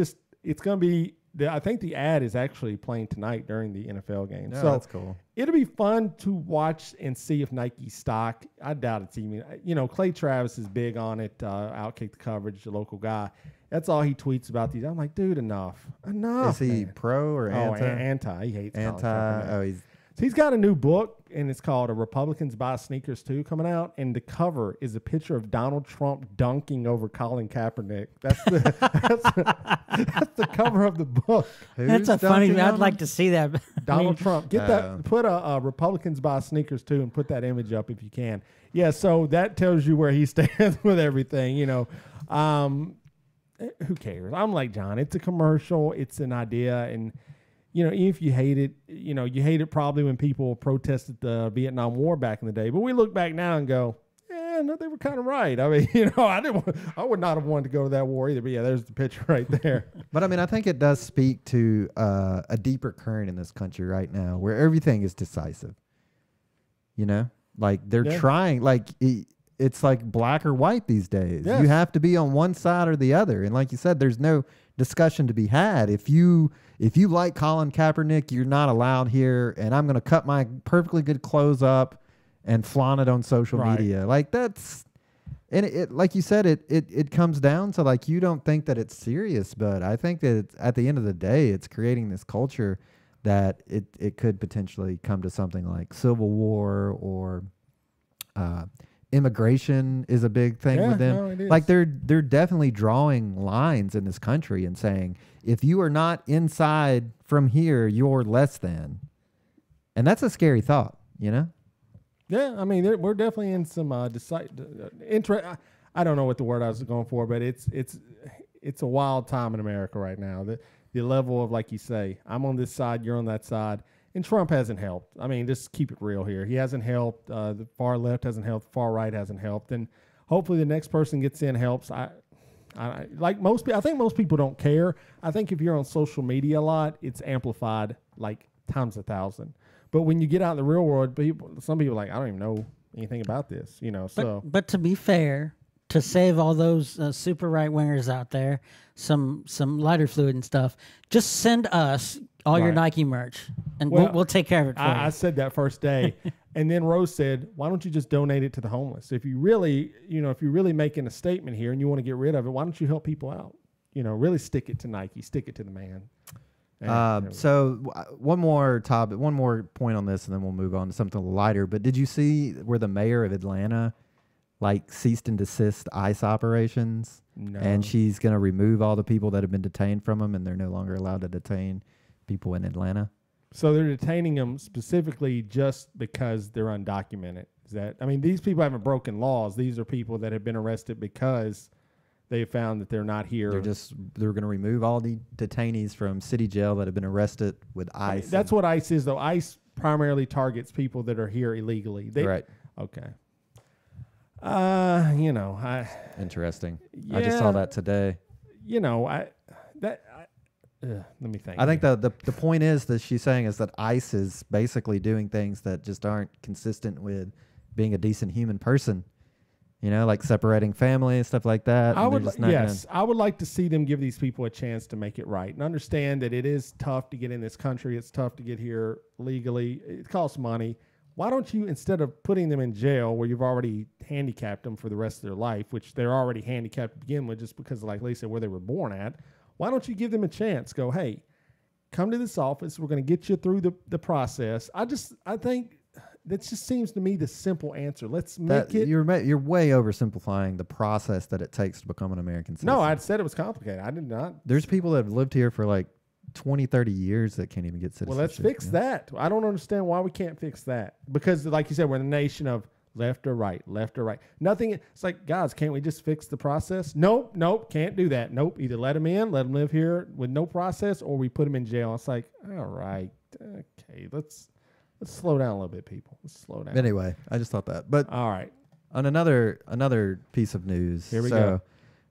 going to be. I think the ad is actually playing tonight during the NFL game. Yeah, so that's cool. It'll be fun to watch and see if Nike stock. I doubt it's even. Clay Travis is big on it. Outkick the coverage, the local guy. That's all he tweets about these. I'm like, dude, enough. Is he man. pro or anti? Anti. He hates Colin Kaepernick. Oh, he's So he's got a new book, and it's called Republicans Buy Sneakers Too, coming out. And the cover is a picture of Donald Trump dunking over Colin Kaepernick. That's that's the cover of the book. That's a funny. I'd like to see that. Donald Trump. Get that. Put a Republicans Buy Sneakers Too, and put that image up if you can. Yeah, so that tells you where he stands with everything. Who cares? I'm like John. It's a commercial. It's an idea, and even if you hate it, you hate it probably when people protested the Vietnam War back in the day. But we look back now and go, yeah, no, they were kind of right. I mean, I would not have wanted to go to that war either. But yeah, there's the picture right there. But I mean, I think it does speak to a deeper current in this country right now, where everything is decisive. Like they're trying, like it's like black or white these days. Yes. You have to be on one side or the other, and like you said, there's no discussion to be had. If you like Colin Kaepernick, you're not allowed here, and I'm going to cut my perfectly good clothes up and flaunt it on social media. Like that's, and it like you said, it comes down to like you don't think that it's serious, but I think that it's, at the end of the day, it's creating this culture that it could potentially come to something like civil war or immigration is a big thing with them. No, it is. Like they're definitely drawing lines in this country and saying, if you are not inside from here, you're less than. And that's a scary thought, Yeah, I mean, we're definitely in some I don't know what the word I was going for, but it's a wild time in America right now. The level of, like you say, I'm on this side, you're on that side. And Trump hasn't helped. I mean, just keep it real here. He hasn't helped. The far left hasn't helped. Far right hasn't helped. And hopefully the next person gets in helps. I think most people don't care. I think if you're on social media a lot, it's amplified like times 1,000. But when you get out in the real world, some people are like, I don't even know anything about this. But to be fair, to save all those super right wingers out there some lighter fluid and stuff, just send us all your Nike merch, and we'll take care of it for you. I said that first day, and then Rose said, "Why don't you just donate it to the homeless? If you really, if you're really making a statement here and you want to get rid of it, why don't you help people out? Really stick it to Nike, stick it to the man." So one more point on this, and then we'll move on to something lighter. But did you see where the mayor of Atlanta ceased and desist ICE operations? No. And she's going to remove all the people that have been detained from them, and they're no longer allowed to detain people in Atlanta. So they're detaining them specifically just because they're undocumented. These people haven't broken laws. These are people that have been arrested because they found that they're not here. They're going to remove all the detainees from city jail that have been arrested with ICE. That's what ICE is, though. ICE primarily targets people that are here illegally. Right. Okay. Interesting. I just saw that today. Let me think. I think the point is that she's saying is that ICE is basically doing things that just aren't consistent with being a decent human person. Like separating family and stuff like that. I would like to see them give these people a chance to make it right and understand that it is tough to get in this country. It's tough to get here legally. It costs money. Why don't you, instead of putting them in jail where you've already handicapped them for the rest of their life, which they're already handicapped to begin with just because, like Lisa, where they were born at, why don't you give them a chance? Go, hey, come to this office. We're going to get you through the process. I think that just seems to me the simple answer. Let's make it. You're way oversimplifying the process that it takes to become an American citizen. No, I said it was complicated. I did not. There's people that have lived here for like 20, 30 years that can't even get citizenship. Well, let's fix that. I don't understand why we can't fix that. Because, like you said, we're in a nation of left or right, left or right. Nothing. It's like, guys, can't we just fix the process? Nope, can't do that. Nope, either let them in, let them live here with no process, or we put them in jail. It's like, all right, okay, let's slow down a little bit, people. Let's slow down. Anyway, I just thought that. But all right. On another piece of news. Here we go.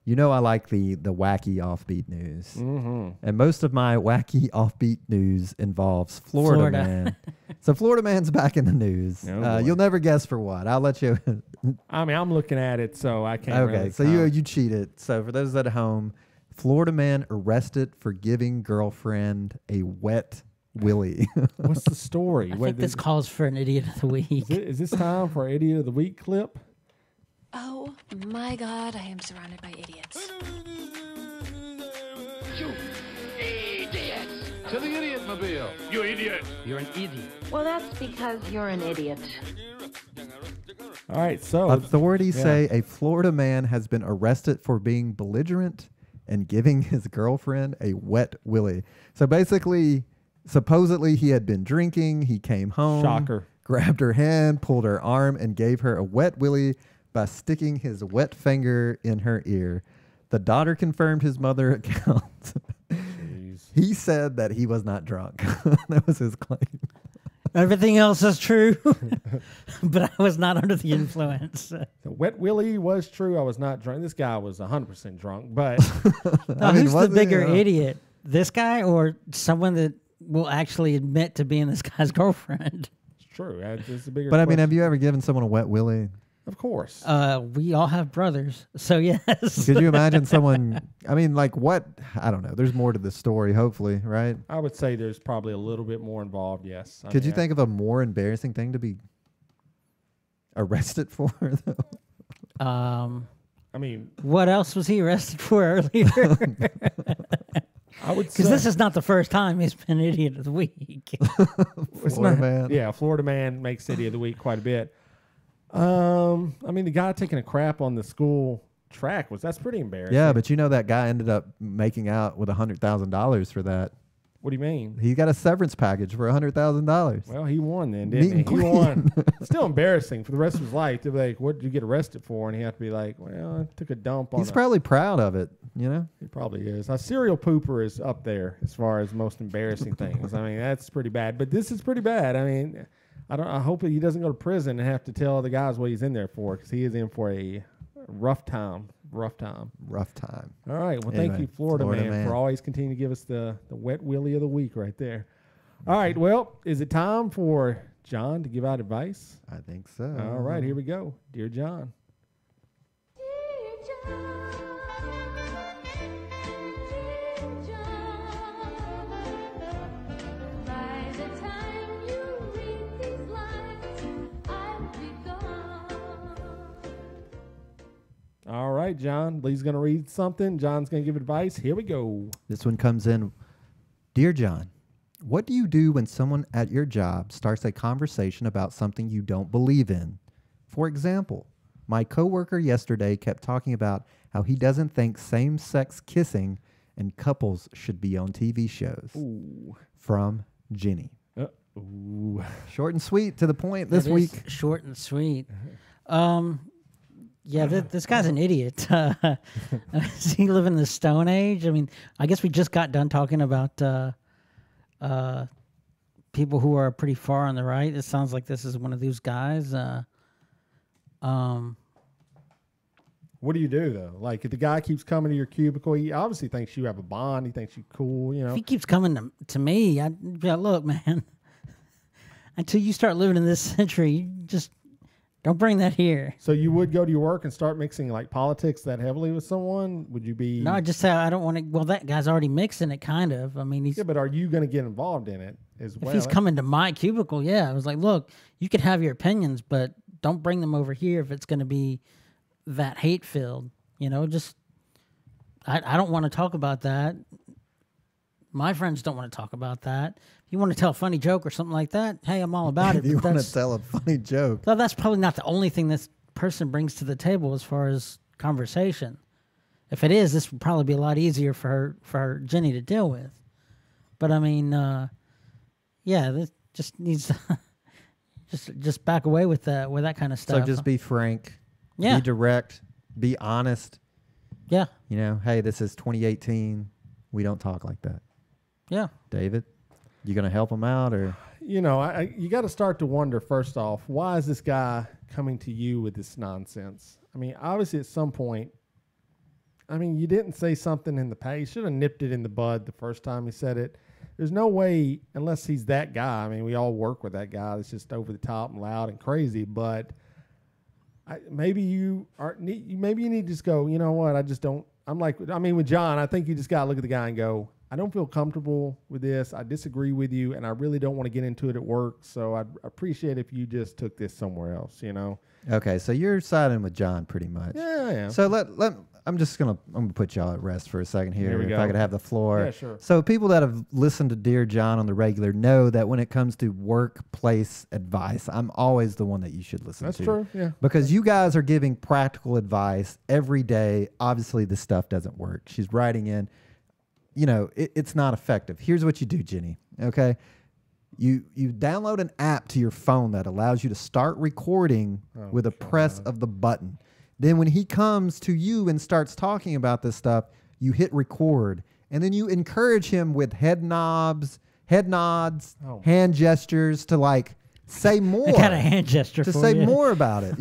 You know I like the wacky offbeat news. Mm-hmm. And most of my wacky offbeat news involves Florida. Man. So Florida man's back in the news. Oh, you'll never guess for what. I'll let you. I mean, I'm looking at it, so I can't. Okay, really so you cheated. So for those at home, Florida man arrested for giving girlfriend a wet willy. What's the story? I think this calls for an idiot of the week. Is this time for our idiot of the week clip? Oh my God, I am surrounded by idiots. You idiots! To the idiot mobile. You idiot. You're an idiot. Well, that's because you're an idiot. All right, so authorities say a Florida man has been arrested for being belligerent and giving his girlfriend a wet willy. So basically, supposedly he had been drinking. He came home, Shocker. Grabbed her hand, pulled her arm, and gave her a wet willy by sticking his wet finger in her ear. The daughter confirmed his mother account. He said that he was not drunk. That was his claim. Everything else is true, but I was not under the influence. The wet willy was true. I was not drunk. This guy was 100% drunk, but now, who's the bigger idiot? This guy or someone that will actually admit to being this guy's girlfriend? It's true. It's a bigger But I mean, question. have you ever given someone a wet willy? Of course. We all have brothers, so yes. Could you imagine someone? I mean, like what? I don't know. There's more to the story, hopefully, right? I would say there's probably a little bit more involved. Yes. Could you think of a more embarrassing thing to be arrested for, though? I mean, what else was he arrested for earlier? I would because this is not the first time he's been idiot of the week. Florida man. Yeah, Florida man makes idiot of the week quite a bit. I mean, the guy taking a crap on the school track that's pretty embarrassing. Yeah, but you know that guy ended up making out with $100,000 for that. What do you mean? He got a severance package for $100,000. Well, he won then, didn't he? He won. It's still embarrassing for the rest of his life to be like, what did you get arrested for? And he have to be like, well, I took a dump on He's probably proud of it, you know? He probably is. A serial pooper is up there as far as most embarrassing things. I mean, that's pretty bad. But this is pretty bad. I mean, I hope he doesn't go to prison and have to tell the guys what he's in there for, because he is in for a rough time. Rough time. All right. Well, Anyway, thank you, Florida man, for always continuing to give us the wet willy of the week right there. All right. Well, is it time for John to give out advice? I think so. All right. Here we go. Dear John. All right, John. Lee's going to read something. John's going to give advice. Here we go. This one comes in. Dear John, what do you do when someone at your job starts a conversation about something you don't believe in? For example, my coworker yesterday kept talking about how he doesn't think same-sex kissing and couples should be on TV shows. Ooh. From Jenny. Ooh. Short and sweet, to the point this week. Short and sweet. Yeah, this guy's an idiot. Does he live in the Stone Age? I mean, I guess we just got done talking about people who are pretty far on the right. It sounds like this is one of those guys. What do you do, though? Like, if the guy keeps coming to your cubicle, he obviously thinks you have a bond. He thinks you're cool, you know. If he keeps coming to me, I'd be like, look, man, until you start living in this century, you just don't bring that here. So you would go to your work and start mixing, like, politics that heavily with someone? Would you be... No, I just say I don't want to... Well, that guy's already mixing it, kind of. I mean, he's... Yeah, but are you going to get involved in it as well? If he's coming to my cubicle, yeah. I was like, look, you can have your opinions, but don't bring them over here if it's going to be that hate-filled. You know, just... I don't want to talk about that. My friends don't want to talk about that. If you want to tell a funny joke or something like that, hey, I'm all about it. If you want to tell a funny joke. Well, that's probably not the only thing this person brings to the table as far as conversation. If it is, this would probably be a lot easier for her Jenny to deal with. But I mean, yeah, this just needs to just back away with that kind of stuff. So just be frank. Yeah. Be direct. Be honest. Yeah. You know, hey, this is 2018. We don't talk like that. Yeah. David, you going to help him out or? You know, you got to start to wonder, first off, why is this guy coming to you with this nonsense? I mean, obviously at some point, I mean, you didn't say something in the past. You should have nipped it in the bud the first time he said it. There's no way, unless he's that guy. I mean, we all work with that guy that's just over the top and loud and crazy. But maybe you need to just go, you know what? I just don't. With John, I think you just got to look at the guy and go, I don't feel comfortable with this. I disagree with you, and I really don't want to get into it at work. So I'd appreciate if you just took this somewhere else, you know? Okay, so you're siding with John pretty much. Yeah, I am. So I'm gonna put y'all at rest for a second here. We If go. I could have the floor. Yeah, sure. So people that have listened to Dear John on the regular know that when it comes to workplace advice, I'm always the one that you should listen to. That's true, yeah. Because you guys are giving practical advice every day. Obviously, this stuff doesn't work. She's writing in, it's not effective. Here's what you do, Jenny, okay? You download an app to your phone that allows you to start recording with a press of the button. Then when he comes to you and starts talking about this stuff, you hit record. And then you encourage him with head nods, hand gestures to say more. I got a hand gesture to for say you. more about it.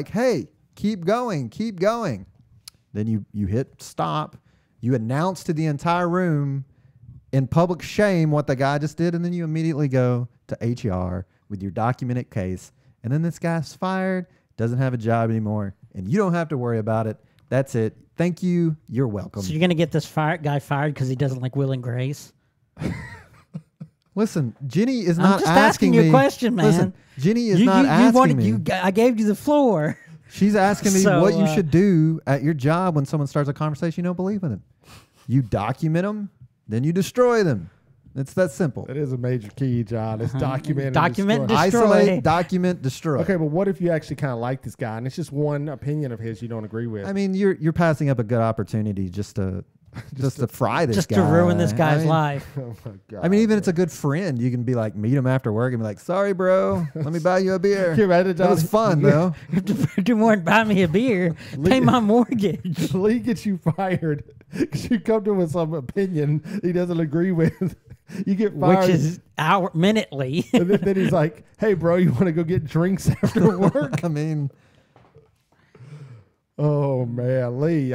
Hey, keep going. Then you hit stop. You announce to the entire room in public shame what the guy just did, and then you immediately go to HR with your documented case. And then this guy's fired, doesn't have a job anymore, and you don't have to worry about it. That's it. Thank you. You're welcome. So you're going to get this guy fired because he doesn't like Will and Grace? Listen, Jenny is I'm not just asking you me. a question, man. Listen, Jenny is not asking me. I gave you the floor. She's asking me So, what you should do at your job when someone starts a conversation you don't believe in. You document them, then you destroy them. It's that simple. That is a major key, John. It's document, Document, destroy. destroy. Isolate, document, destroy. Okay, but what if you actually kind of like this guy and it's just one opinion of his you don't agree with? I mean, you're passing up a good opportunity just to fry this guy. Just to ruin this guy's life. Oh my God. I mean, even if it's a good friend, you can be like, meet him after work and be like, sorry, bro, let me buy you a beer. That was fun, though. You have to do more than buy me a beer. Pay my mortgage. Lee gets you fired because you come to him with some opinion he doesn't agree with. You get fired. Which is minutely. And then he's like, hey, bro, you want to go get drinks after work? I mean... Oh, man, Lee,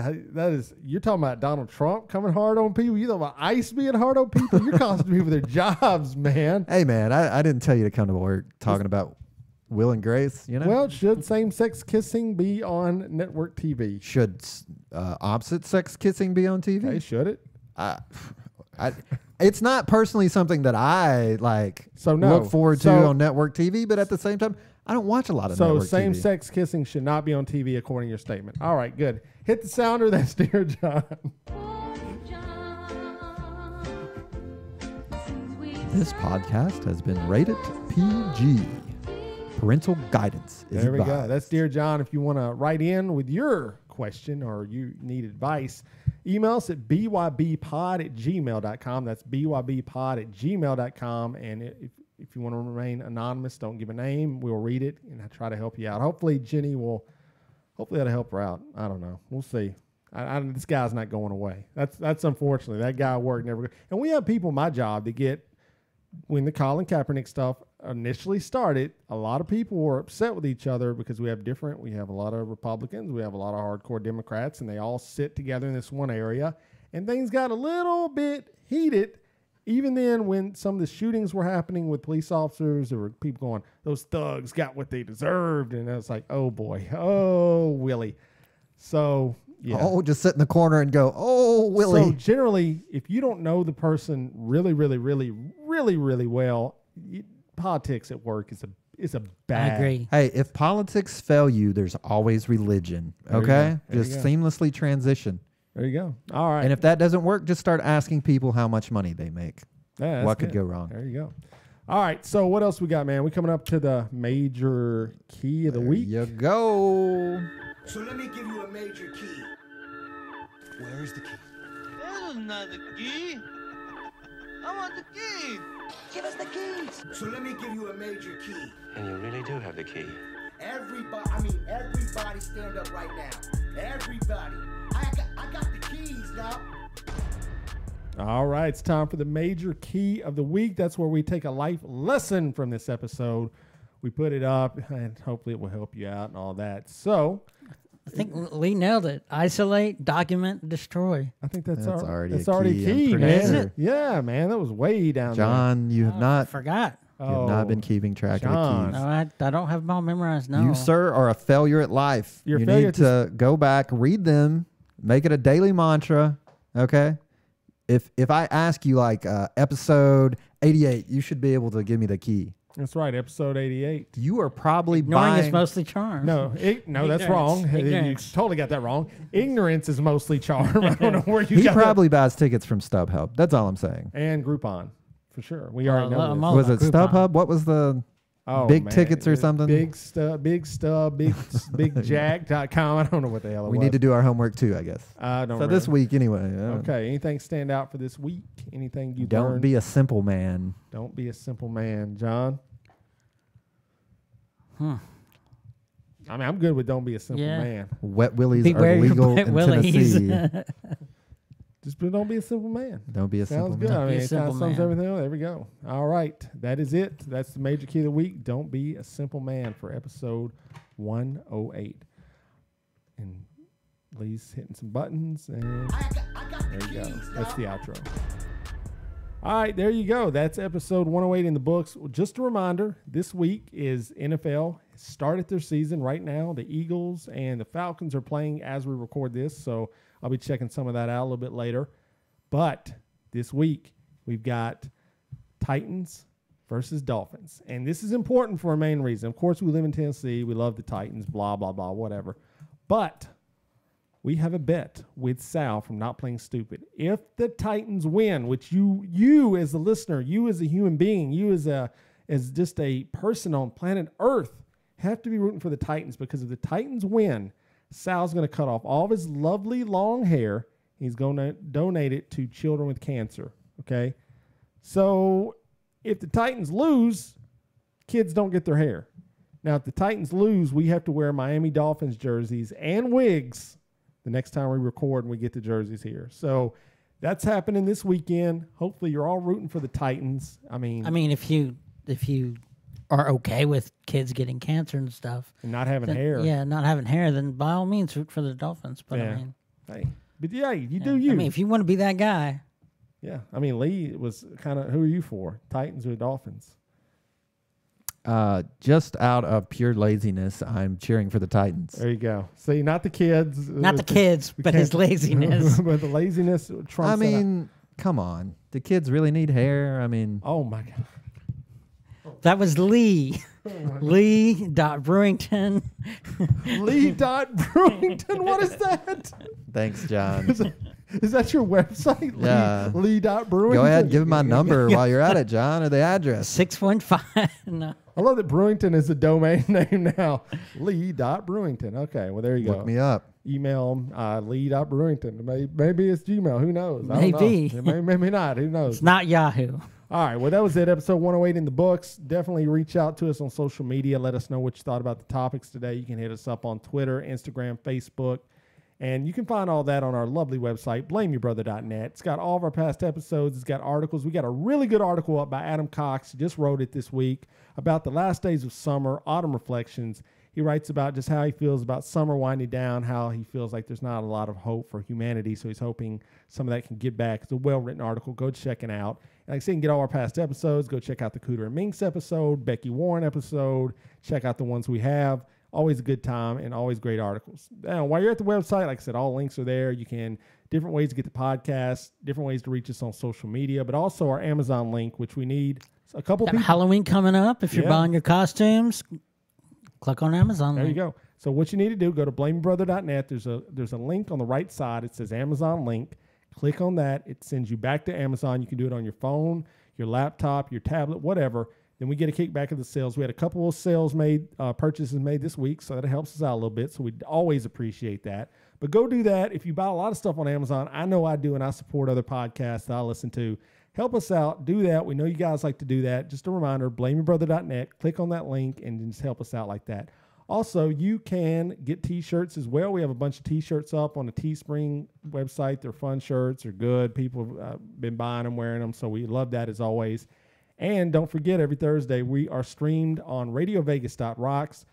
you're talking about Donald Trump coming hard on people? You talking about ICE being hard on people? You're costing people their jobs, man. Hey, man, I didn't tell you to come to work talking about Will and Grace, Well, should same-sex kissing be on network TV? Should opposite-sex kissing be on TV? Hey, should it? It's not personally something that I look forward to on network TV, but at the same time, I don't watch a lot of network TV. So same-sex kissing should not be on TV according to your statement. All right, good. Hit the sounder. That's Dear John. This podcast has been rated PG. Parental guidance is There we advised. go. That's Dear John. If you want to write in with your question or you need advice, email us at bybpod@gmail.com. That's bybpod@gmail.com. And if you want to remain anonymous, don't give a name. We'll read it and I try to help you out. Hopefully, Jenny hopefully that'll help her out. I don't know. We'll see. This guy's not going away. That's unfortunately. That guy worked never. And we have people in my job that get, when the Colin Kaepernick stuff initially started, a lot of people were upset with each other because we have a lot of Republicans, we have a lot of hardcore Democrats, and they all sit together in this one area. And things got a little bit heated. Even then, when some of the shootings were happening with police officers, there were people going, those thugs got what they deserved. And I was like, oh, boy. Oh, Willie. So, yeah. Oh, just sit in the corner and go, oh, Willie. So, generally, if you don't know the person really, really, really, really, really well, politics at work is a bad. I agree. Hey, if politics fail you, there's always religion. Okay? Just seamlessly transition. There you go. All right. And if that doesn't work, just start asking people how much money they make. Yeah, what could go wrong? There you go. All right. So what else we got, man? We coming up to the major key of the week. You go. So let me give you a major key. Where is the key? There's not the key. I want the key. Give us the keys. So let me give you a major key. And you really do have the key. Everybody stand up right now. Everybody. I got the keys now. All right, it's time for the major key of the week. That's where we take a life lesson from this episode. We put it up, and hopefully it will help you out and all that. So, think Lee nailed it. Isolate, document, destroy. I think that's already that's a already key, I'm key, pretty man. sure. Yeah, man, that was way down John, you have not. I forgot. You have not been keeping track John. of the keys. No, I don't have them all memorized. No. You, sir, are a failure at life. You're a you failure need to go back, read them, make it a daily mantra. Okay. If I ask you like episode 88, you should be able to give me the key. That's right, episode 88. You are probably Ignoring buying. is mostly charm. No, no, that's wrong. You Ignorance. totally got that wrong. Ignorance is mostly charm. I don't know where you He got probably buys tickets from StubHub. That's all I'm saying. that. And Groupon, for sure. We already know I'm this. all Was it about Groupon. StubHub? What was the big man. tickets or something? Big jack.com. I don't know what the hell it was. We need to do our homework too, I guess. I don't So this remember. week, anyway. Okay, anything stand out for this week? Anything you Don't learned? be a simple man. Don't be a simple man, John. I mean, I'm good with don't be a simple Yeah. man. Wet Willies Beware are your legal Wet in Willies. Tennessee. Just don't be a simple man. Don't be a simple Sounds good. man. I Don't be mean, a it kind of simple sums man. everything up. There we go. All right. That is it. That's the major key of the week. Don't be a simple man for episode 108. And Lee's hitting some buttons. And there you go. That's the outro. All right. There you go. That's episode 108 in the books. Just a reminder, this week is NFL started their season right now. The Eagles and the Falcons are playing as we record this. So I'll be checking some of that out a little bit later. But this week, we've got Titans versus Dolphins. And this is important for a main reason. Of course, we live in Tennessee. We love the Titans, blah, blah, blah, whatever. But we have a bet with Sal from Not Playing Stupid. If the Titans win, which you as a listener, you as a human being, you as just a person on planet Earth, have to be rooting for the Titans, because if the Titans win, Sal's going to cut off all of his lovely long hair. He's going to donate it to children with cancer. Okay? So if the Titans lose, kids don't get their hair. Now, if the Titans lose, we have to wear Miami Dolphins jerseys and wigs the next time we record and we get the jerseys here. So that's happening this weekend. Hopefully you're all rooting for the Titans. I mean, if you are okay with kids getting cancer and stuff and not having then, hair. Yeah, not having hair, then by all means root for the Dolphins. But Yeah. I mean, Hey, but yeah, you do you. I mean, if you want to be that guy, Yeah, I mean, Lee was kind of, who are you for? Titans or Dolphins? Just out of pure laziness, I'm cheering for the Titans. There you go. See, not the kids. not the kids, but his laziness. But the laziness trumps I that out. mean, come on. Do kids really need hair? I mean, Oh, my God. That was Lee. Lee.Brewington. Lee.Brewington, what is that? thanks, John. Is that your website? Yeah. Lee.Brewington? Go ahead, give him my number while you're at it, John, or the address. 615. No. I love that Brewington is a domain name now. Lee.Brewington. Okay, well, there you go. Look me up. Email Lee.Brewington. Maybe it's Gmail. Who knows? I don't Maybe. know. Maybe not. Who knows? It's not Yahoo. All right. Well, that was it. Episode 108 in the books. Definitely reach out to us on social media. Let us know what you thought about the topics today. You can hit us up on Twitter, Instagram, Facebook. And you can find all that on our lovely website, blameyourbrother.net. It's got all of our past episodes. It's got articles. We got a really good article up by Adam Cox. He just wrote it this week about the last days of summer, autumn reflections. He writes about just how he feels about summer winding down, how he feels like there's not a lot of hope for humanity. So he's hoping some of that can get back. It's a well-written article. Go check it out. And like I said, you can get all our past episodes. Go check out the Cooter and Minx episode, Becky Warren episode. Check out the ones we have. Always a good time and always great articles. Now, while you're at the website, like I said, all links are there. You can, different ways to get the podcast, different ways to reach us on social media, but also our Amazon link, which we need a couple Got people. Halloween coming up. If you're Yeah. buying your costumes, click on Amazon. There you link. go. So what you need to do, go to blameyourbrother.net. There's a link on the right side. It says Amazon link. Click on that. It sends you back to Amazon. You can do it on your phone, your laptop, your tablet, whatever. Then we get a kickback of the sales. We had a couple of purchases made this week, so that helps us out a little bit. So we always appreciate that. But go do that. If you buy a lot of stuff on Amazon, I know I do, and I support other podcasts that I listen to. Help us out. Do that. We know you guys like to do that. Just a reminder, blameyourbrother.net. Click on that link and just help us out like that. Also, you can get T-shirts as well. We have a bunch of T-shirts up on the Teespring website. They're fun shirts. They're good. People have been buying them, wearing them, so we love that as always. And don't forget, every Thursday, we are streamed on radiovegas.rocks.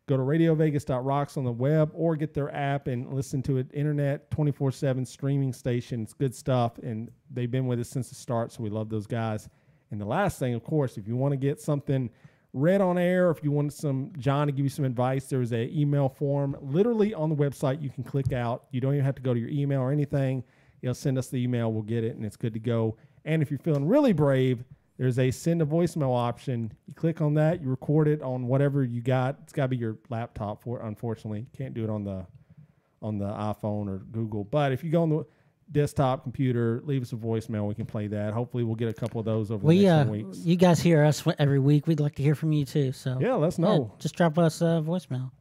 Go to radiovegas.rocks on the web or get their app and listen to it. Internet 24/7 streaming station. It's good stuff, and they've been with us since the start, so we love those guys. And the last thing, of course, if you want to get something read on air, if you want John to give you some advice, there's an email form literally on the website you can click out. You don't even have to go to your email or anything. You'll send us the email, we'll get it, and it's good to go. And if you're feeling really brave, there's a send a voicemail option. You click on that, you record it on whatever you got. It's got to be your laptop for it, unfortunately. Can't do it on the iPhone or Google. But if you go on the desktop computer, leave us a voicemail. We can play that. Hopefully we'll get a couple of those over the next 2 weeks. You guys hear us every week. We'd like to hear from you too. So yeah, let us know. Just drop us a voicemail.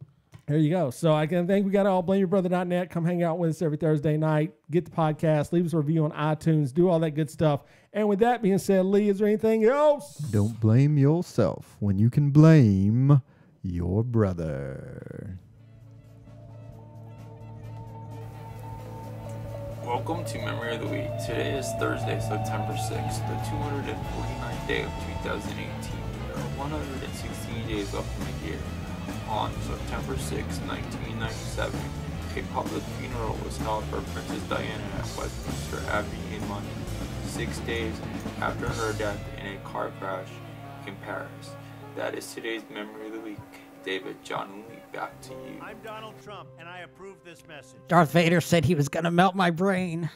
There you go. So I can think we got it all. BlameYourBrother.net. Come hang out with us every Thursday night. Get the podcast. Leave us a review on iTunes. Do all that good stuff. And with that being said, Lee, is there anything else? Don't blame yourself when you can blame your brother. Welcome to Memory of the Week. Today is Thursday, September 6th, the 249th day of 2018. There are 116 days left in the year. On September 6, 1997, a public funeral was held for Princess Diana at Westminster Abbey in London, 6 days after her death in a car crash in Paris. That is today's Memory of the Week. David, John Lee, back to you. I'm Donald Trump, and I approve this message. Darth Vader said he was going to melt my brain.